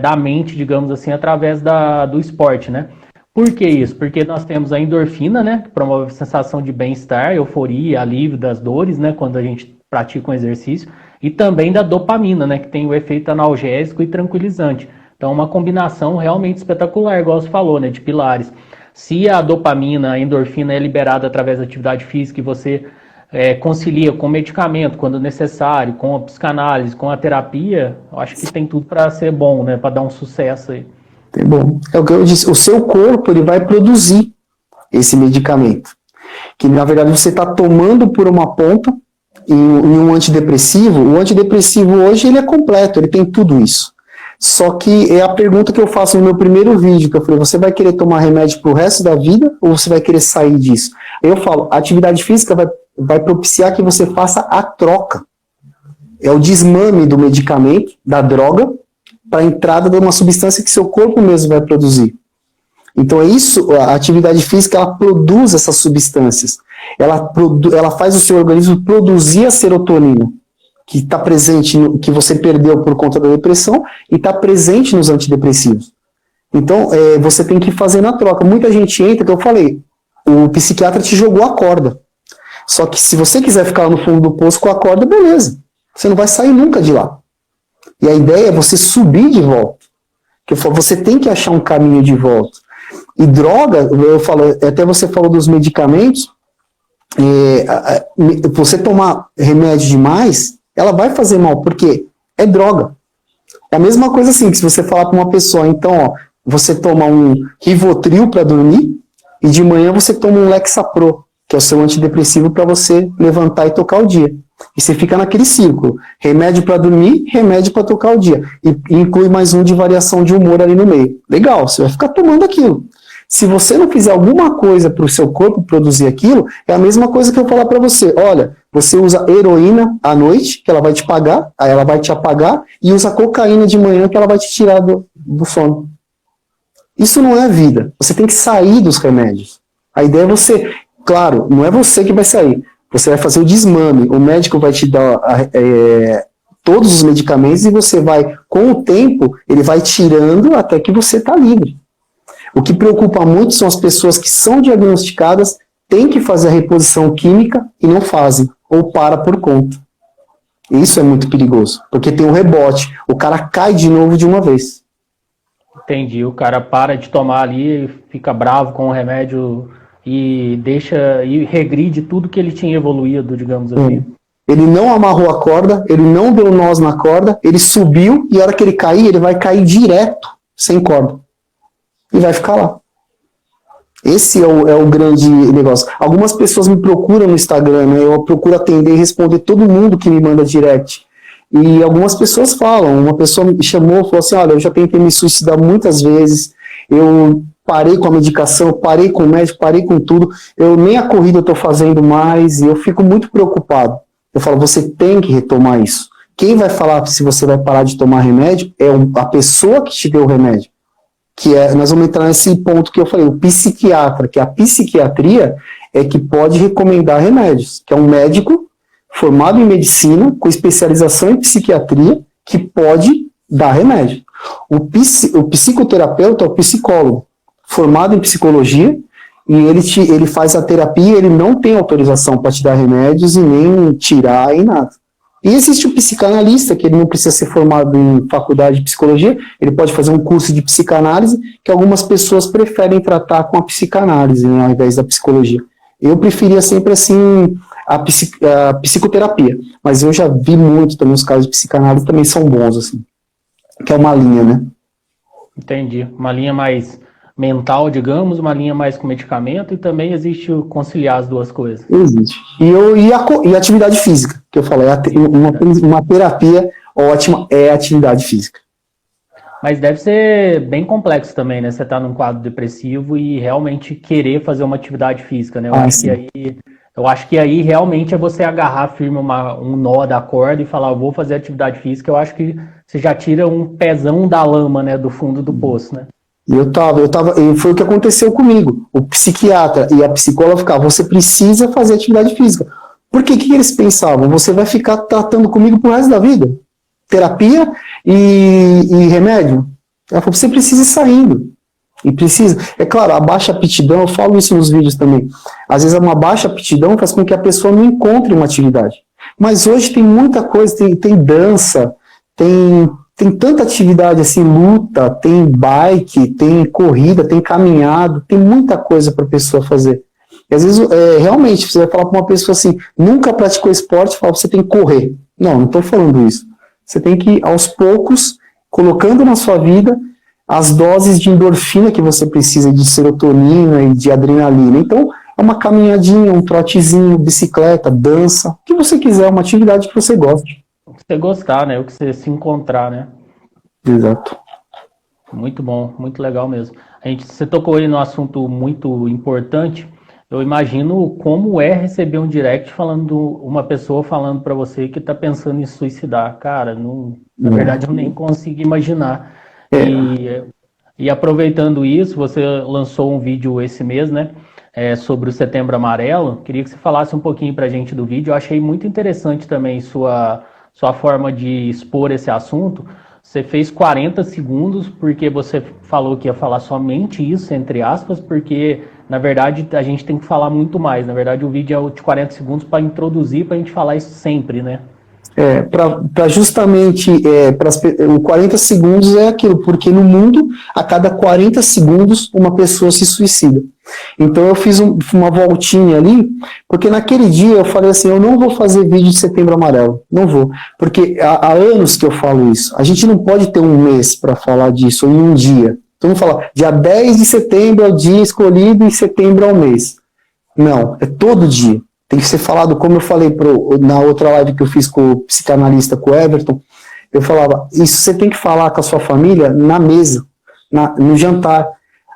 Speaker 1: da mente, digamos assim, através do esporte, né? Por que isso? Porque nós temos a endorfina, né, que promove a sensação de bem-estar, euforia, alívio das dores, né, quando a gente pratica um exercício, e também da dopamina, né, que tem o efeito analgésico e tranquilizante. Então, uma combinação realmente espetacular, igual você falou, né, de pilares. Se a dopamina, a endorfina é liberada através da atividade física e você concilia com medicamento quando necessário, com a psicanálise, com a terapia, eu acho que tem tudo para ser bom, né, para dar um sucesso aí.
Speaker 2: É bom. É o que eu disse, o seu corpo ele vai produzir esse medicamento, que na verdade você está tomando por uma ponta em um antidepressivo. O antidepressivo hoje ele é completo, ele tem tudo isso. Só que é a pergunta que eu faço no meu primeiro vídeo, que eu falei, você vai querer tomar remédio pro resto da vida ou você vai querer sair disso? Eu falo, a atividade física vai propiciar que você faça a troca. É o desmame do medicamento, da droga, para a entrada de uma substância que seu corpo mesmo vai produzir. Então é isso, a atividade física, ela produz essas substâncias. Ela faz o seu organismo produzir a serotonina, que está presente, que você perdeu por conta da depressão, e está presente nos antidepressivos. Então, você tem que fazer na troca. Muita gente entra, que eu falei, o psiquiatra te jogou a corda. Só que se você quiser ficar no fundo do poço com a corda, beleza. Você não vai sair nunca de lá. E a ideia é você subir de volta. Que você tem que achar um caminho de volta. E droga, eu falo, até você falou dos medicamentos, você tomar remédio demais, ela vai fazer mal, porque é droga. É a mesma coisa assim, que se você falar para uma pessoa, então, ó, você toma um Rivotril para dormir, e de manhã você toma um Lexapro, que é o seu antidepressivo para você levantar e tocar o dia. E você fica naquele círculo, remédio para dormir, remédio para tocar o dia. E inclui mais um de variação de humor ali no meio. Legal, você vai ficar tomando aquilo. Se você não fizer alguma coisa para o seu corpo produzir aquilo, é a mesma coisa que eu falar para você. Olha, você usa heroína à noite, que ela vai te pagar, aí ela vai te apagar, e usa cocaína de manhã, que ela vai te tirar do sono. Isso não é vida. Você tem que sair dos remédios. A ideia é você... Claro, não é você que vai sair. Você vai fazer o desmame. O médico vai te dar todos os medicamentos e você vai, com o tempo, ele vai tirando até que você está livre. O que preocupa muito são as pessoas que são diagnosticadas, têm que fazer a reposição química e não fazem, ou para por conta. Isso é muito perigoso, porque tem um rebote. O cara cai de novo de uma vez.
Speaker 3: Entendi. O cara para de tomar ali, fica bravo com o remédio e regride tudo que ele tinha evoluído, digamos assim.
Speaker 2: Ele não amarrou a corda, ele não deu nós na corda, ele subiu e a hora que ele cair, ele vai cair direto, sem corda. E vai ficar lá. Esse é o grande negócio. Algumas pessoas me procuram no Instagram, né? Eu procuro atender e responder todo mundo que me manda direct. E algumas pessoas falam, uma pessoa me chamou e falou assim, olha, eu já tentei me suicidar muitas vezes, eu parei com a medicação, parei com o médico, parei com tudo, eu nem a corrida eu estou fazendo mais, e eu fico muito preocupado. Eu falo, você tem que retomar isso. Quem vai falar se você vai parar de tomar remédio é a pessoa que te deu o remédio. Nós vamos entrar nesse ponto que eu falei, o psiquiatra, que a psiquiatria é que pode recomendar remédios, que é um médico formado em medicina, com especialização em psiquiatria, que pode dar remédio. O psicoterapeuta é o psicólogo, formado em psicologia, e ele faz a terapia, ele não tem autorização para te dar remédios e nem tirar e nada. E existe o psicanalista, que ele não precisa ser formado em faculdade de psicologia, ele pode fazer um curso de psicanálise, que algumas pessoas preferem tratar com a psicanálise, né, ao invés da psicologia. Eu preferia sempre, assim, a psicoterapia, mas eu já vi muito também os casos de psicanálise, também são bons, assim, que é uma linha, né?
Speaker 3: Entendi. Uma linha mais mental, digamos, uma linha mais com medicamento, e também existe o conciliar as duas coisas.
Speaker 2: Existe. E a atividade física, que eu falei, uma terapia ótima é a atividade física.
Speaker 3: Mas deve ser bem complexo também, né? Você tá num quadro depressivo e realmente querer fazer uma atividade física, né? Eu acho que aí realmente é você agarrar firme um nó da corda e falar, eu vou fazer atividade física. Eu acho que você já tira um pezão da lama, né? Do fundo do poço, né?
Speaker 2: E foi o que aconteceu comigo. O psiquiatra e a psicóloga ficavam, você precisa fazer atividade física. Por que eles pensavam? Você vai ficar tratando comigo pro resto da vida? Terapia e remédio? Ela falou, você precisa ir saindo. E precisa. É claro, a baixa aptidão, eu falo isso nos vídeos também. Às vezes uma baixa aptidão faz com que a pessoa não encontre uma atividade. Mas hoje tem muita coisa, tem dança, tem tanta atividade assim, luta, tem bike, tem corrida, tem caminhado, tem muita coisa para a pessoa fazer. E às vezes, realmente, você vai falar para uma pessoa assim, nunca praticou esporte, fala, você tem que correr. Não estou falando isso. Você tem que ir, aos poucos, colocando na sua vida as doses de endorfina que você precisa, de serotonina e de adrenalina. Então, é uma caminhadinha, um trotezinho, bicicleta, dança, o que você quiser, uma atividade que você goste.
Speaker 3: Você gostar, né? O que você se encontrar, né?
Speaker 2: Exato.
Speaker 3: Muito bom, muito legal mesmo. Você tocou aí num assunto muito importante,
Speaker 1: eu imagino como é receber um direct uma pessoa falando para você que está pensando em suicidar. Cara, na verdade eu nem consigo imaginar. E aproveitando isso, você lançou um vídeo esse mês, né? Sobre o Setembro Amarelo. Queria que você falasse um pouquinho para a gente do vídeo. Eu achei muito interessante também sua forma de expor esse assunto. Você fez 40 segundos porque você falou que ia falar somente isso, entre aspas, porque, na verdade, a gente tem que falar muito mais. Na verdade, o vídeo é de 40 segundos para introduzir, para a gente falar isso sempre, né?
Speaker 2: Para justamente, o 40 segundos é aquilo, porque no mundo, a cada 40 segundos, uma pessoa se suicida. Então eu fiz uma voltinha ali, porque naquele dia eu falei assim, eu não vou fazer vídeo de Setembro Amarelo, não vou, porque há anos que eu falo isso, a gente não pode ter um mês para falar disso, ou em um dia. Então vamos falar, dia 10 de setembro é o dia escolhido e setembro é o mês. Não, é todo dia. Tem que ser falado, como eu falei na outra live que eu fiz com o psicanalista, com o Everton, eu falava, isso você tem que falar com a sua família na mesa, no jantar.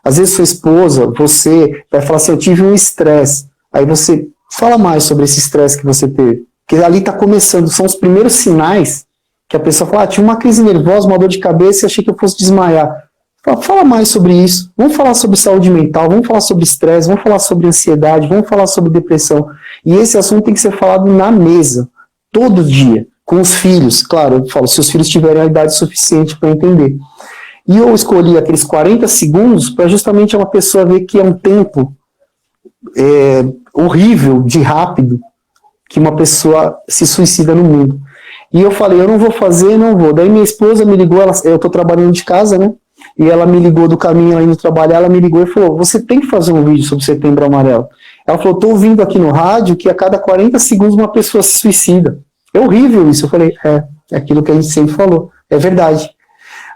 Speaker 2: Às vezes sua esposa, você vai falar assim, eu tive um estresse. Aí você fala mais sobre esse estresse que você teve. Porque ali está começando, são os primeiros sinais que a pessoa fala, tinha uma crise nervosa, uma dor de cabeça e achei que eu fosse desmaiar. Fala mais sobre isso, vamos falar sobre saúde mental, vamos falar sobre estresse, vamos falar sobre ansiedade, vamos falar sobre depressão. E esse assunto tem que ser falado na mesa, todo dia, com os filhos. Claro, eu falo, se os filhos tiverem a idade suficiente para entender. E eu escolhi aqueles 40 segundos para justamente uma pessoa ver que é um tempo horrível, de rápido, que uma pessoa se suicida no mundo. E eu falei, eu não vou fazer, não vou. Daí minha esposa me ligou, eu estou trabalhando de casa, né? E ela me ligou do caminho, ela indo trabalhar, ela me ligou e falou, você tem que fazer um vídeo sobre Setembro Amarelo. Ela falou, estou ouvindo aqui no rádio que a cada 40 segundos uma pessoa se suicida. É horrível isso. Eu falei, é aquilo que a gente sempre falou, é verdade.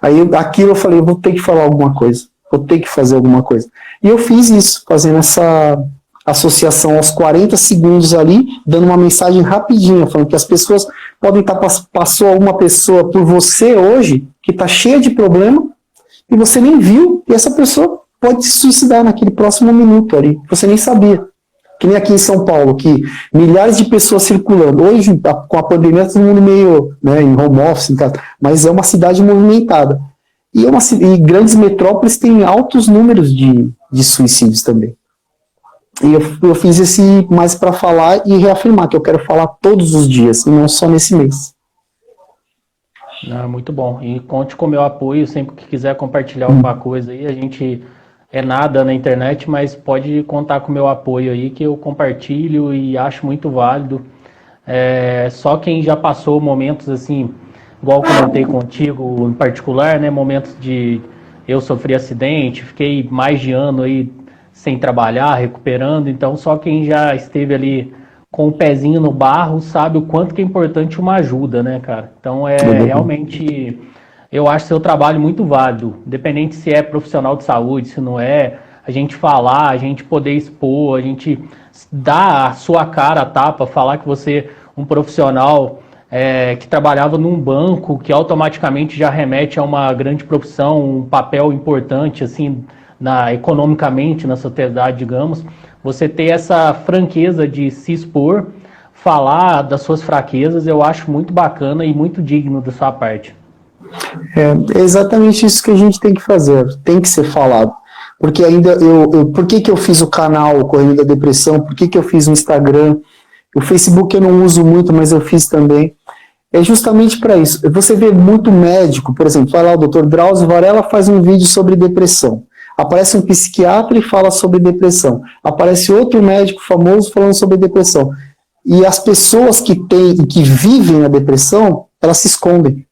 Speaker 2: Aí aquilo eu falei, eu vou ter que falar alguma coisa, vou ter que fazer alguma coisa. E eu fiz isso, fazendo essa associação aos 40 segundos ali, dando uma mensagem rapidinha, falando que as pessoas podem estar, passou alguma pessoa por você hoje, que está cheia de problema, e você nem viu, e essa pessoa pode se suicidar naquele próximo minuto ali, você nem sabia. Que nem aqui em São Paulo, que milhares de pessoas circulando. Hoje, com a pandemia, todo mundo meio em home office, mas é uma cidade movimentada. E grandes metrópoles têm altos números de suicídios também. E eu fiz esse mais para falar e reafirmar que eu quero falar todos os dias, e não só nesse mês.
Speaker 1: Muito bom. E conte com o meu apoio sempre que quiser compartilhar alguma coisa aí. A gente é nada na internet, mas pode contar com o meu apoio aí, que eu compartilho e acho muito válido. Só quem já passou momentos assim, igual eu comentei contigo em particular, né? Momentos de eu sofri acidente, fiquei mais de ano aí sem trabalhar, recuperando. Então só quem já esteve ali com o pezinho no barro sabe o quanto que é importante uma ajuda, né, cara? Então realmente, eu acho seu trabalho muito válido, independente se é profissional de saúde, se não é, a gente falar, a gente poder expor, a gente dar a sua cara a tapa, falar que você é um profissional que trabalhava num banco, que automaticamente já remete a uma grande profissão, um papel importante, assim, economicamente na sociedade, digamos. Você ter essa franqueza de se expor, falar das suas fraquezas, eu acho muito bacana e muito digno da sua parte.
Speaker 2: É exatamente isso que a gente tem que fazer, tem que ser falado. Porque ainda por que eu fiz o canal Correndo da Depressão, por que eu fiz o Instagram, o Facebook eu não uso muito, mas eu fiz também. É justamente para isso. Você vê muito médico, por exemplo, vai lá o Dr. Drauzio Varela faz um vídeo sobre depressão. Aparece um psiquiatra e fala sobre depressão. Aparece outro médico famoso falando sobre depressão. E as pessoas que vivem a depressão, elas se escondem.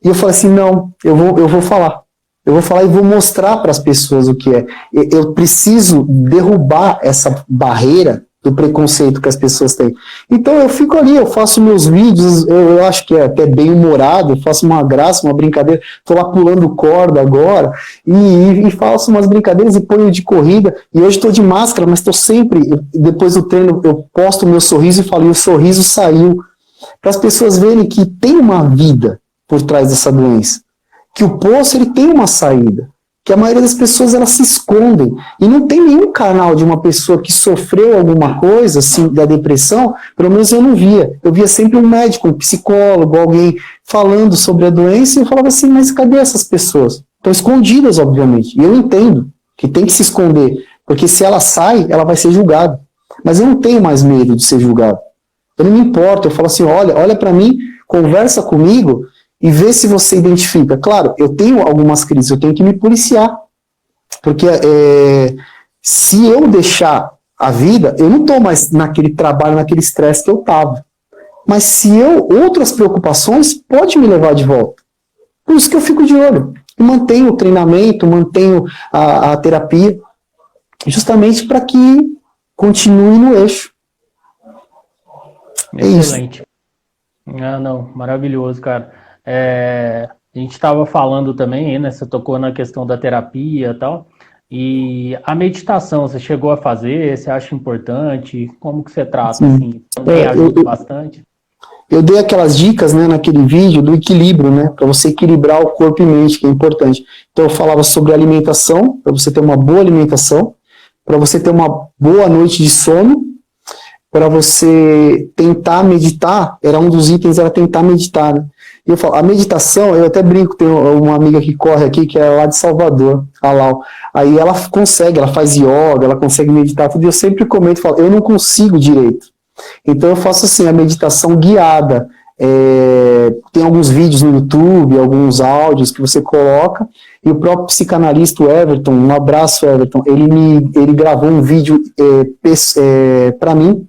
Speaker 2: E eu falei assim, não, eu vou falar. Eu vou falar e vou mostrar para as pessoas o que é. Eu preciso derrubar essa barreira do preconceito que as pessoas têm. Então eu fico ali, eu faço meus vídeos, eu acho que é até bem humorado, eu faço uma graça, uma brincadeira, estou lá pulando corda agora, e faço umas brincadeiras e ponho de corrida, e hoje estou de máscara, mas estou sempre, depois do treino, eu posto o meu sorriso e falo, e o sorriso saiu, para as pessoas verem que tem uma vida por trás dessa doença, que o poço ele tem uma saída, que a maioria das pessoas elas se escondem, e não tem nenhum canal de uma pessoa que sofreu alguma coisa, assim, da depressão, pelo menos eu não via. Eu via sempre um médico, um psicólogo, alguém falando sobre a doença, e eu falava assim, mas cadê essas pessoas? Estão escondidas, obviamente, e eu entendo que tem que se esconder, porque se ela sai, ela vai ser julgada. Mas eu não tenho mais medo de ser julgado. Eu não me importo, eu falo assim, olha para mim, conversa comigo, e vê se você identifica. Claro, eu tenho algumas crises, eu tenho que me policiar. Porque se eu deixar a vida, eu não estou mais naquele trabalho, naquele estresse que eu estava. Mas se outras preocupações, pode me levar de volta. Por isso que eu fico de olho. E mantenho o treinamento, mantenho a terapia, justamente para que continue no eixo.
Speaker 1: Excelente. Não, maravilhoso, cara. A gente estava falando também, né? Você tocou na questão da terapia e tal. E a meditação, você chegou a fazer? Você acha importante? Como que você trata? Assim, também ajuda bastante?
Speaker 2: Eu dei aquelas dicas, né, naquele vídeo do equilíbrio, né? Para você equilibrar o corpo e mente, que é importante. Então eu falava sobre alimentação, para você ter uma boa alimentação, para você ter uma boa noite de sono, para você tentar meditar, era um dos itens, era tentar meditar, né? E eu falo, a meditação, eu até brinco, tem uma amiga que corre aqui, que é lá de Salvador, a Lau, aí ela consegue, ela faz yoga, ela consegue meditar, tudo, e eu sempre comento, falo, eu não consigo direito. Então eu faço assim, a meditação guiada, tem alguns vídeos no YouTube, alguns áudios que você coloca, e o próprio psicanalista, o Everton, um abraço, Everton, ele gravou um vídeo para mim,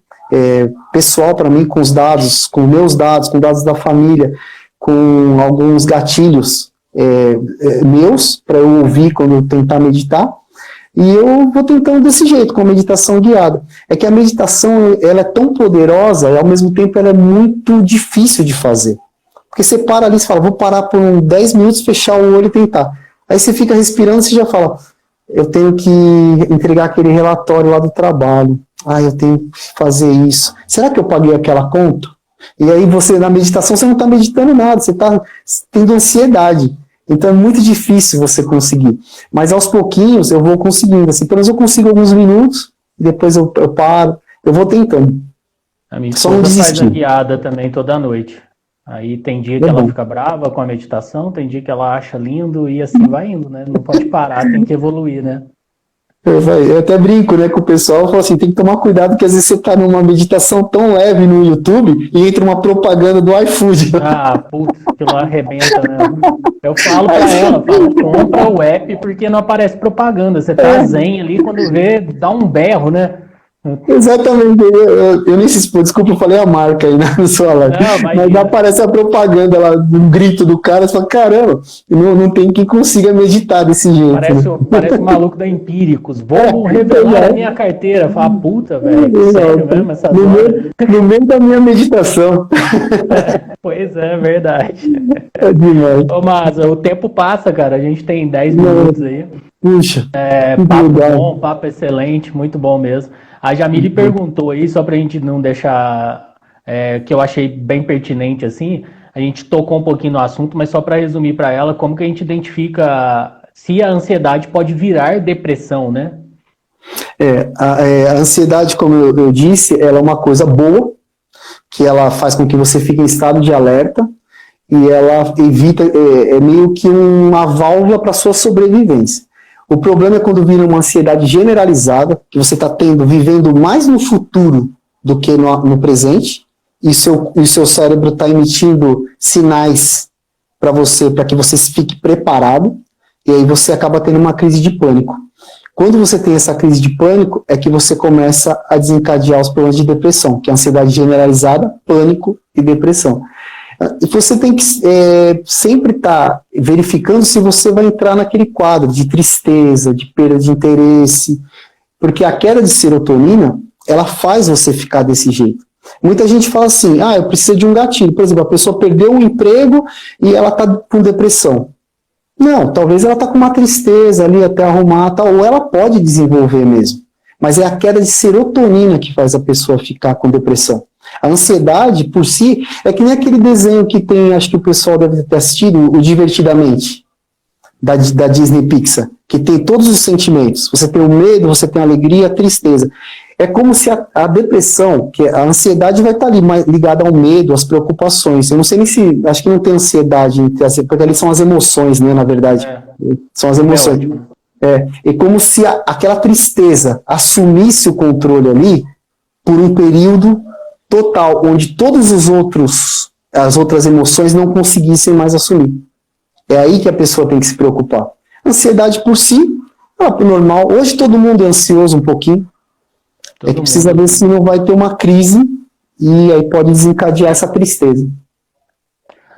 Speaker 2: pessoal para mim, com os dados, com meus dados, com dados da família, com alguns gatilhos meus, para eu ouvir quando eu tentar meditar, e eu vou tentando desse jeito, com a meditação guiada. É que a meditação, ela é tão poderosa, e ao mesmo tempo ela é muito difícil de fazer. Porque você para ali, você fala, vou parar por 10 minutos, fechar o olho e tentar. Aí você fica respirando, você já fala, eu tenho que entregar aquele relatório lá do trabalho, eu tenho que fazer isso. Será que eu paguei aquela conta? E aí você, na meditação, você não está meditando nada, você está tendo ansiedade. Então é muito difícil você conseguir. Mas aos pouquinhos eu vou conseguindo. Assim, pelo menos eu consigo alguns minutos, depois eu paro, eu vou tentando.
Speaker 1: A minha esposa faz a guiada também toda noite. Aí tem dia que ela fica brava com a meditação, tem dia que ela acha lindo e assim vai indo, né? Não pode parar, tem que evoluir, né?
Speaker 2: Eu até brinco, né, com o pessoal, eu falo assim, tem que tomar cuidado que às vezes você tá numa meditação tão leve no YouTube e entra uma propaganda do iFood.
Speaker 1: Putz, aquilo arrebenta, né? Eu falo pra ela, compra o app porque não aparece propaganda, você tá zen ali, quando vê, dá um berro, né?
Speaker 2: Exatamente, eu nem se expor, desculpa, eu falei a marca aí na sua live, mas aparece a propaganda lá, um grito do cara, você fala, caramba, não tem quem consiga meditar desse jeito.
Speaker 1: Parece o maluco da Empíricos, vou revelar a minha carteira, fala, puta, velho, sério mesmo, essa
Speaker 2: no meio da minha meditação.
Speaker 1: Pois é, verdade.
Speaker 2: É demais.
Speaker 1: Ô, Masa, o tempo passa, cara, a gente tem 10 minutos aí.
Speaker 2: Puxa.
Speaker 1: Papo bom, papo excelente, muito bom mesmo. A Jamile perguntou aí, só pra gente não deixar, que eu achei bem pertinente, assim, a gente tocou um pouquinho no assunto, mas só para resumir para ela, como que a gente identifica se a ansiedade pode virar depressão, né?
Speaker 2: A ansiedade, como eu disse, ela é uma coisa boa, que ela faz com que você fique em estado de alerta, e ela evita, meio que uma válvula para sua sobrevivência. O problema é quando vira uma ansiedade generalizada, que você está vivendo mais no futuro do que no presente, e seu cérebro está emitindo sinais para que você fique preparado, e aí você acaba tendo uma crise de pânico. Quando você tem essa crise de pânico, é que você começa a desencadear os problemas de depressão, que é ansiedade generalizada, pânico e depressão. Você tem que sempre estar verificando se você vai entrar naquele quadro de tristeza, de perda de interesse, porque a queda de serotonina, ela faz você ficar desse jeito. Muita gente fala assim, eu preciso de um gatilho. Por exemplo, a pessoa perdeu um emprego e ela está com depressão. Não, talvez ela está com uma tristeza ali até arrumar, ou ela pode desenvolver mesmo. Mas é a queda de serotonina que faz a pessoa ficar com depressão. A ansiedade, por si, é que nem aquele desenho que tem, acho que o pessoal deve ter assistido, o Divertidamente, da Disney Pixar, que tem todos os sentimentos. Você tem o medo, você tem a alegria, a tristeza. É como se a depressão, que a ansiedade vai estar ali ligada ao medo, às preocupações. Eu não sei nem se, acho que não tem ansiedade, porque ali são as emoções, né, na verdade. São as emoções. É como se aquela tristeza assumisse o controle ali por um período total, onde todos as outras emoções não conseguissem mais assumir. É aí que a pessoa tem que se preocupar. A ansiedade por si, é normal. Hoje todo mundo é ansioso um pouquinho. É que precisa ver se não vai ter uma crise e aí pode desencadear essa tristeza.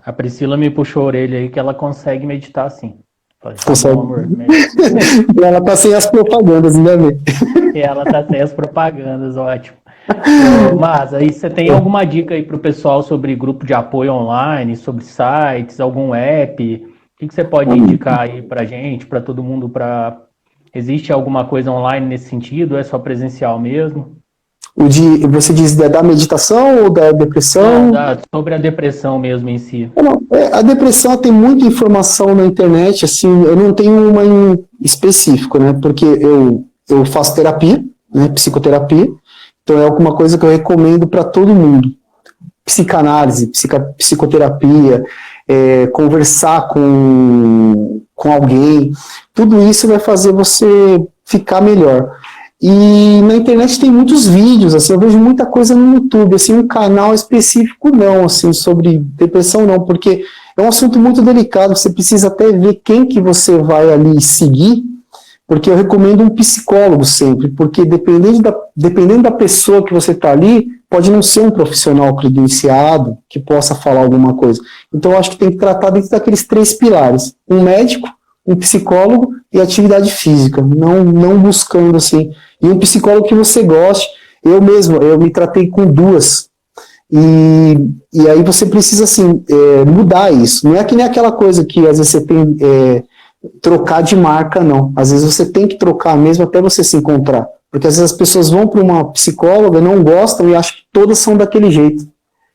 Speaker 3: A Priscila me puxou a orelha aí que ela consegue meditar assim.
Speaker 2: Consegue. E ela tá sem as propagandas, ainda bem.
Speaker 3: E ela tá sem as propagandas, ótimo. Mas aí você tem alguma dica aí pro pessoal sobre grupo de apoio online, sobre sites, algum app? O que você pode indicar aí pra gente, pra todo mundo, existe alguma coisa online nesse sentido? Ou é só presencial mesmo?
Speaker 2: Você diz da meditação ou da depressão?
Speaker 3: Sobre a depressão mesmo em si.
Speaker 2: A depressão tem muita informação na internet, assim, eu não tenho uma em específico, né? Porque eu faço terapia, né? Psicoterapia, então é alguma coisa que eu recomendo para todo mundo. Psicanálise, psicoterapia, conversar com alguém, tudo isso vai fazer você ficar melhor. E na internet tem muitos vídeos, assim, eu vejo muita coisa no YouTube, assim, um canal específico não, assim, sobre depressão não, porque é um assunto muito delicado, você precisa até ver quem que você vai ali seguir, porque eu recomendo um psicólogo sempre, porque dependendo da pessoa que você está ali, pode não ser um profissional credenciado que possa falar alguma coisa. Então eu acho que tem que tratar dentro daqueles 3 pilares, um médico, um psicólogo e atividade física, não buscando assim, e um psicólogo que você goste. Eu me tratei com 2, e aí você precisa assim, mudar isso, não é que nem aquela coisa que às vezes você tem, trocar de marca não, às vezes você tem que trocar mesmo até você se encontrar, porque às vezes as pessoas vão para uma psicóloga, não gostam e acham que todas são daquele jeito,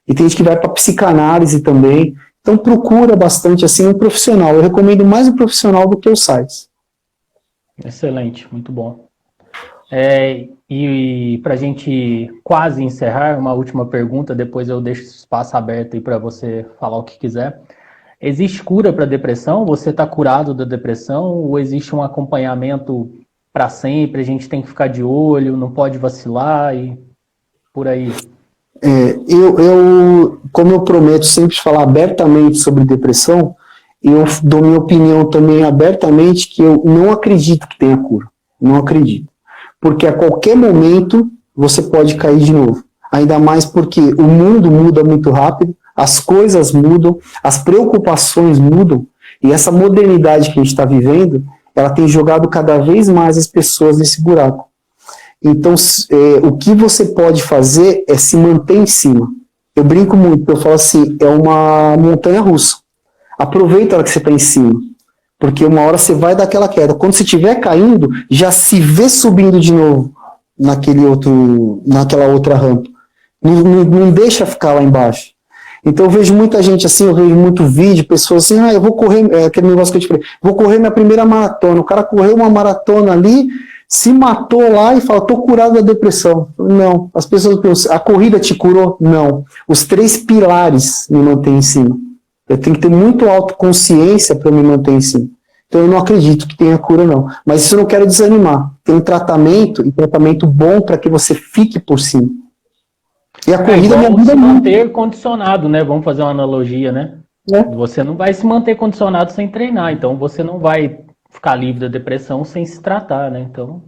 Speaker 2: e tem gente que vai para psicanálise também. Então procura bastante assim um profissional. Eu recomendo mais um profissional do que os sites.
Speaker 3: Excelente, muito bom. E para a gente quase encerrar, uma última pergunta, depois eu deixo esse espaço aberto aí para você falar o que quiser. Existe cura para depressão? Você está curado da depressão? Ou existe um acompanhamento para sempre? A gente tem que ficar de olho, não pode vacilar e por aí? Como eu prometo sempre falar abertamente sobre depressão, eu dou minha opinião também abertamente que eu não acredito que tenha cura. Não acredito. Porque a qualquer momento você pode cair de novo. Ainda mais porque o mundo muda muito rápido, as coisas mudam, as preocupações mudam, e essa modernidade que a gente está vivendo, ela tem jogado cada vez mais as pessoas nesse buraco. Então, o que você pode fazer é se manter em cima. Eu brinco muito, eu falo assim, é uma montanha russa. Aproveita a hora que você está em cima, porque uma hora você vai dar aquela queda. Quando você estiver caindo, já se vê subindo de novo naquela outra rampa. Não deixa ficar lá embaixo. Então eu vejo muita gente assim, eu vejo muito vídeo, pessoas assim, eu vou correr, aquele negócio que eu te falei, vou correr minha primeira maratona. O cara correu uma maratona ali, se matou lá e fala, tô curado da depressão. Não, as pessoas pensam, a corrida te curou? Não. Os 3 pilares me mantêm em cima. Eu tenho que ter muito autoconsciência para me manter em cima. Então eu não acredito que tenha cura não. Mas isso eu não quero desanimar. Tem um tratamento, e tratamento bom para que você fique por cima. E a corrida me ajuda muito. Manter condicionado, né? Vamos fazer uma analogia, né? Você não vai se manter condicionado sem treinar, então você não vai ficar livre da depressão sem se tratar, né? Então,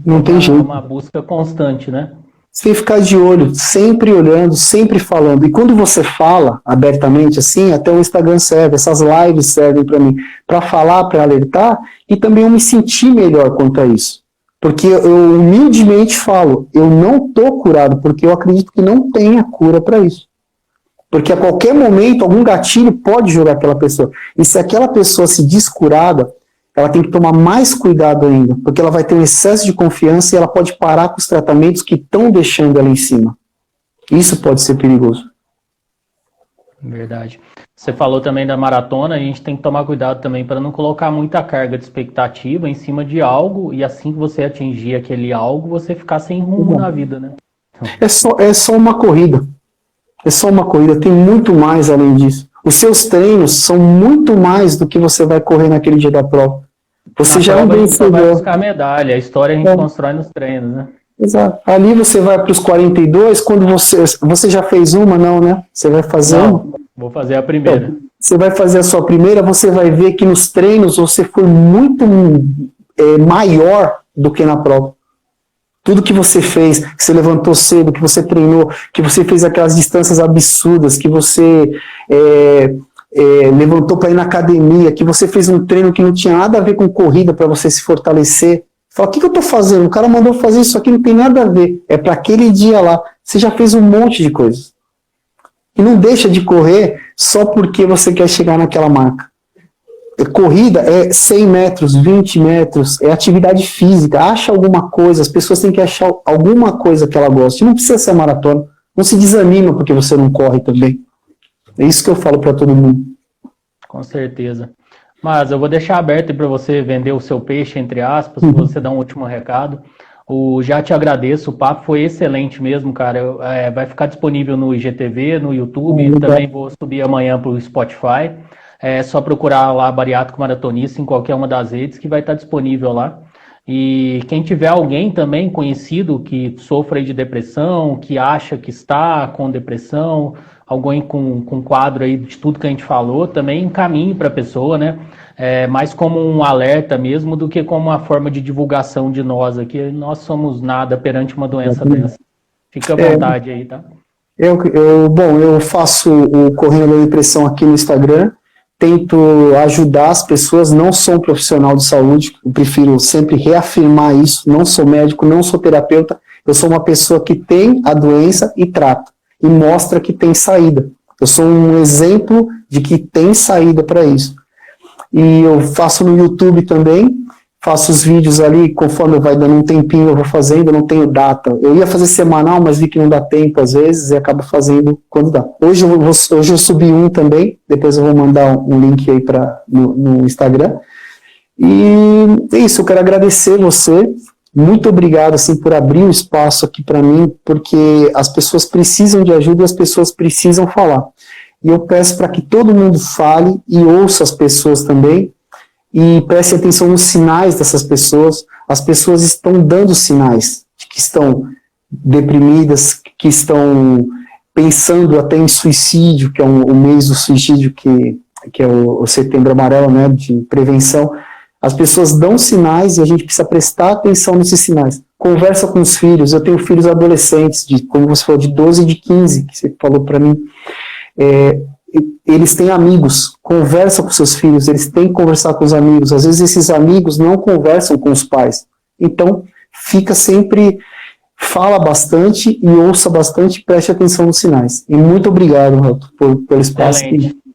Speaker 2: não tem jeito.
Speaker 3: É uma busca constante, né?
Speaker 2: Você tem que ficar de olho, sempre olhando, sempre falando. E quando você fala abertamente assim, até o Instagram serve, essas lives servem para mim, para falar, para alertar, e também eu me sentir melhor quanto a isso. Porque eu humildemente falo, eu não estou curado, porque eu acredito que não tenha cura para isso. Porque a qualquer momento, algum gatilho pode jogar aquela pessoa. E se aquela pessoa se diz curada, ela tem que tomar mais cuidado ainda, porque ela vai ter um excesso de confiança e ela pode parar com os tratamentos que estão deixando ela em cima. Isso pode ser perigoso.
Speaker 3: Verdade.
Speaker 1: Você falou também da maratona, a gente tem que tomar cuidado também para não colocar muita carga de expectativa em cima de algo e assim que você atingir aquele algo, você ficar sem rumo na vida, né?
Speaker 2: É só uma corrida. É só uma corrida, tem muito mais além disso. Os seus treinos são muito mais do que você vai correr naquele dia da prova. Você já é um vencedor.
Speaker 1: Vai buscar medalha, a história a gente constrói nos treinos, né?
Speaker 2: Exato. Ali você vai para os 42, quando você já fez uma, não, né? Você vai fazer uma?
Speaker 1: Vou fazer a primeira.
Speaker 2: Então, você vai fazer a sua primeira, você vai ver que nos treinos você foi muito maior do que na prova. Tudo que você fez, que você levantou cedo, que você treinou, que você fez aquelas distâncias absurdas, que você levantou para ir na academia, que você fez um treino que não tinha nada a ver com corrida para você se fortalecer. Fala, o que eu estou fazendo? O cara mandou fazer isso aqui, não tem nada a ver. É para aquele dia lá. Você já fez um monte de coisas. E não deixa de correr só porque você quer chegar naquela marca. Corrida é 100 metros, 20 metros, é atividade física. Acha alguma coisa, as pessoas têm que achar alguma coisa que ela goste. Não precisa ser maratona. Não se desanima porque você não corre também. É isso que eu falo para todo mundo.
Speaker 1: Com certeza. Mas eu vou deixar aberto para você vender o seu peixe, entre aspas, para você dar um último recado. Já te agradeço, o papo foi excelente mesmo, cara. Vai ficar disponível no IGTV, no YouTube, também vou subir amanhã para o Spotify. É só procurar lá Bariátrico Maratonista em qualquer uma das redes que vai estar disponível lá. E quem tiver alguém também conhecido que sofra de depressão, que acha que está com depressão, alguém com quadro aí de tudo que a gente falou, também encaminhe para a pessoa, né? Mais como um alerta mesmo do que como uma forma de divulgação de nós aqui. Nós somos nada perante uma doença dessa. Fica à vontade aí, tá?
Speaker 2: Eu faço o Correndo da Depressão aqui no Instagram, tento ajudar as pessoas, não sou um profissional de saúde, eu prefiro sempre reafirmar isso, não sou médico, não sou terapeuta, eu sou uma pessoa que tem a doença e trata, e mostra que tem saída. Eu sou um exemplo de que tem saída para isso. E eu faço no YouTube também, faço os vídeos ali, conforme vai dando um tempinho eu vou fazendo, eu não tenho data. Eu ia fazer semanal, mas vi que não dá tempo às vezes, e acabo fazendo quando dá. Hoje eu subi um também, depois eu vou mandar um link aí no Instagram. E é isso, eu quero agradecer você, muito obrigado assim, por abrir o espaço aqui para mim, porque as pessoas precisam de ajuda e as pessoas precisam falar. E eu peço para que todo mundo fale e ouça as pessoas também, e preste atenção nos sinais dessas pessoas. As pessoas estão dando sinais de que estão deprimidas, que estão pensando até em suicídio, que é o mês do suicídio, que é o Setembro Amarelo, né, de prevenção. As pessoas dão sinais e a gente precisa prestar atenção nesses sinais. Conversa com os filhos. Eu tenho filhos adolescentes, como você falou, de 12 e de 15, que você falou para mim. Eles têm amigos, conversa com seus filhos, eles têm que conversar com os amigos, às vezes esses amigos não conversam com os pais, então fica sempre, fala bastante e ouça bastante, preste atenção nos sinais. E muito obrigado, Rato, pelo espaço.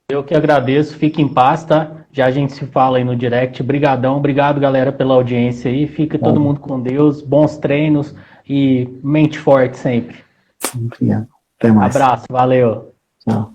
Speaker 1: Eu que agradeço, fique em paz, tá? Já a gente se fala aí no direct, brigadão, obrigado galera pela audiência aí, fica todo mundo com Deus, bons treinos e mente forte sempre.
Speaker 2: Obrigado, até mais.
Speaker 1: Abraço, valeu.
Speaker 2: Tchau.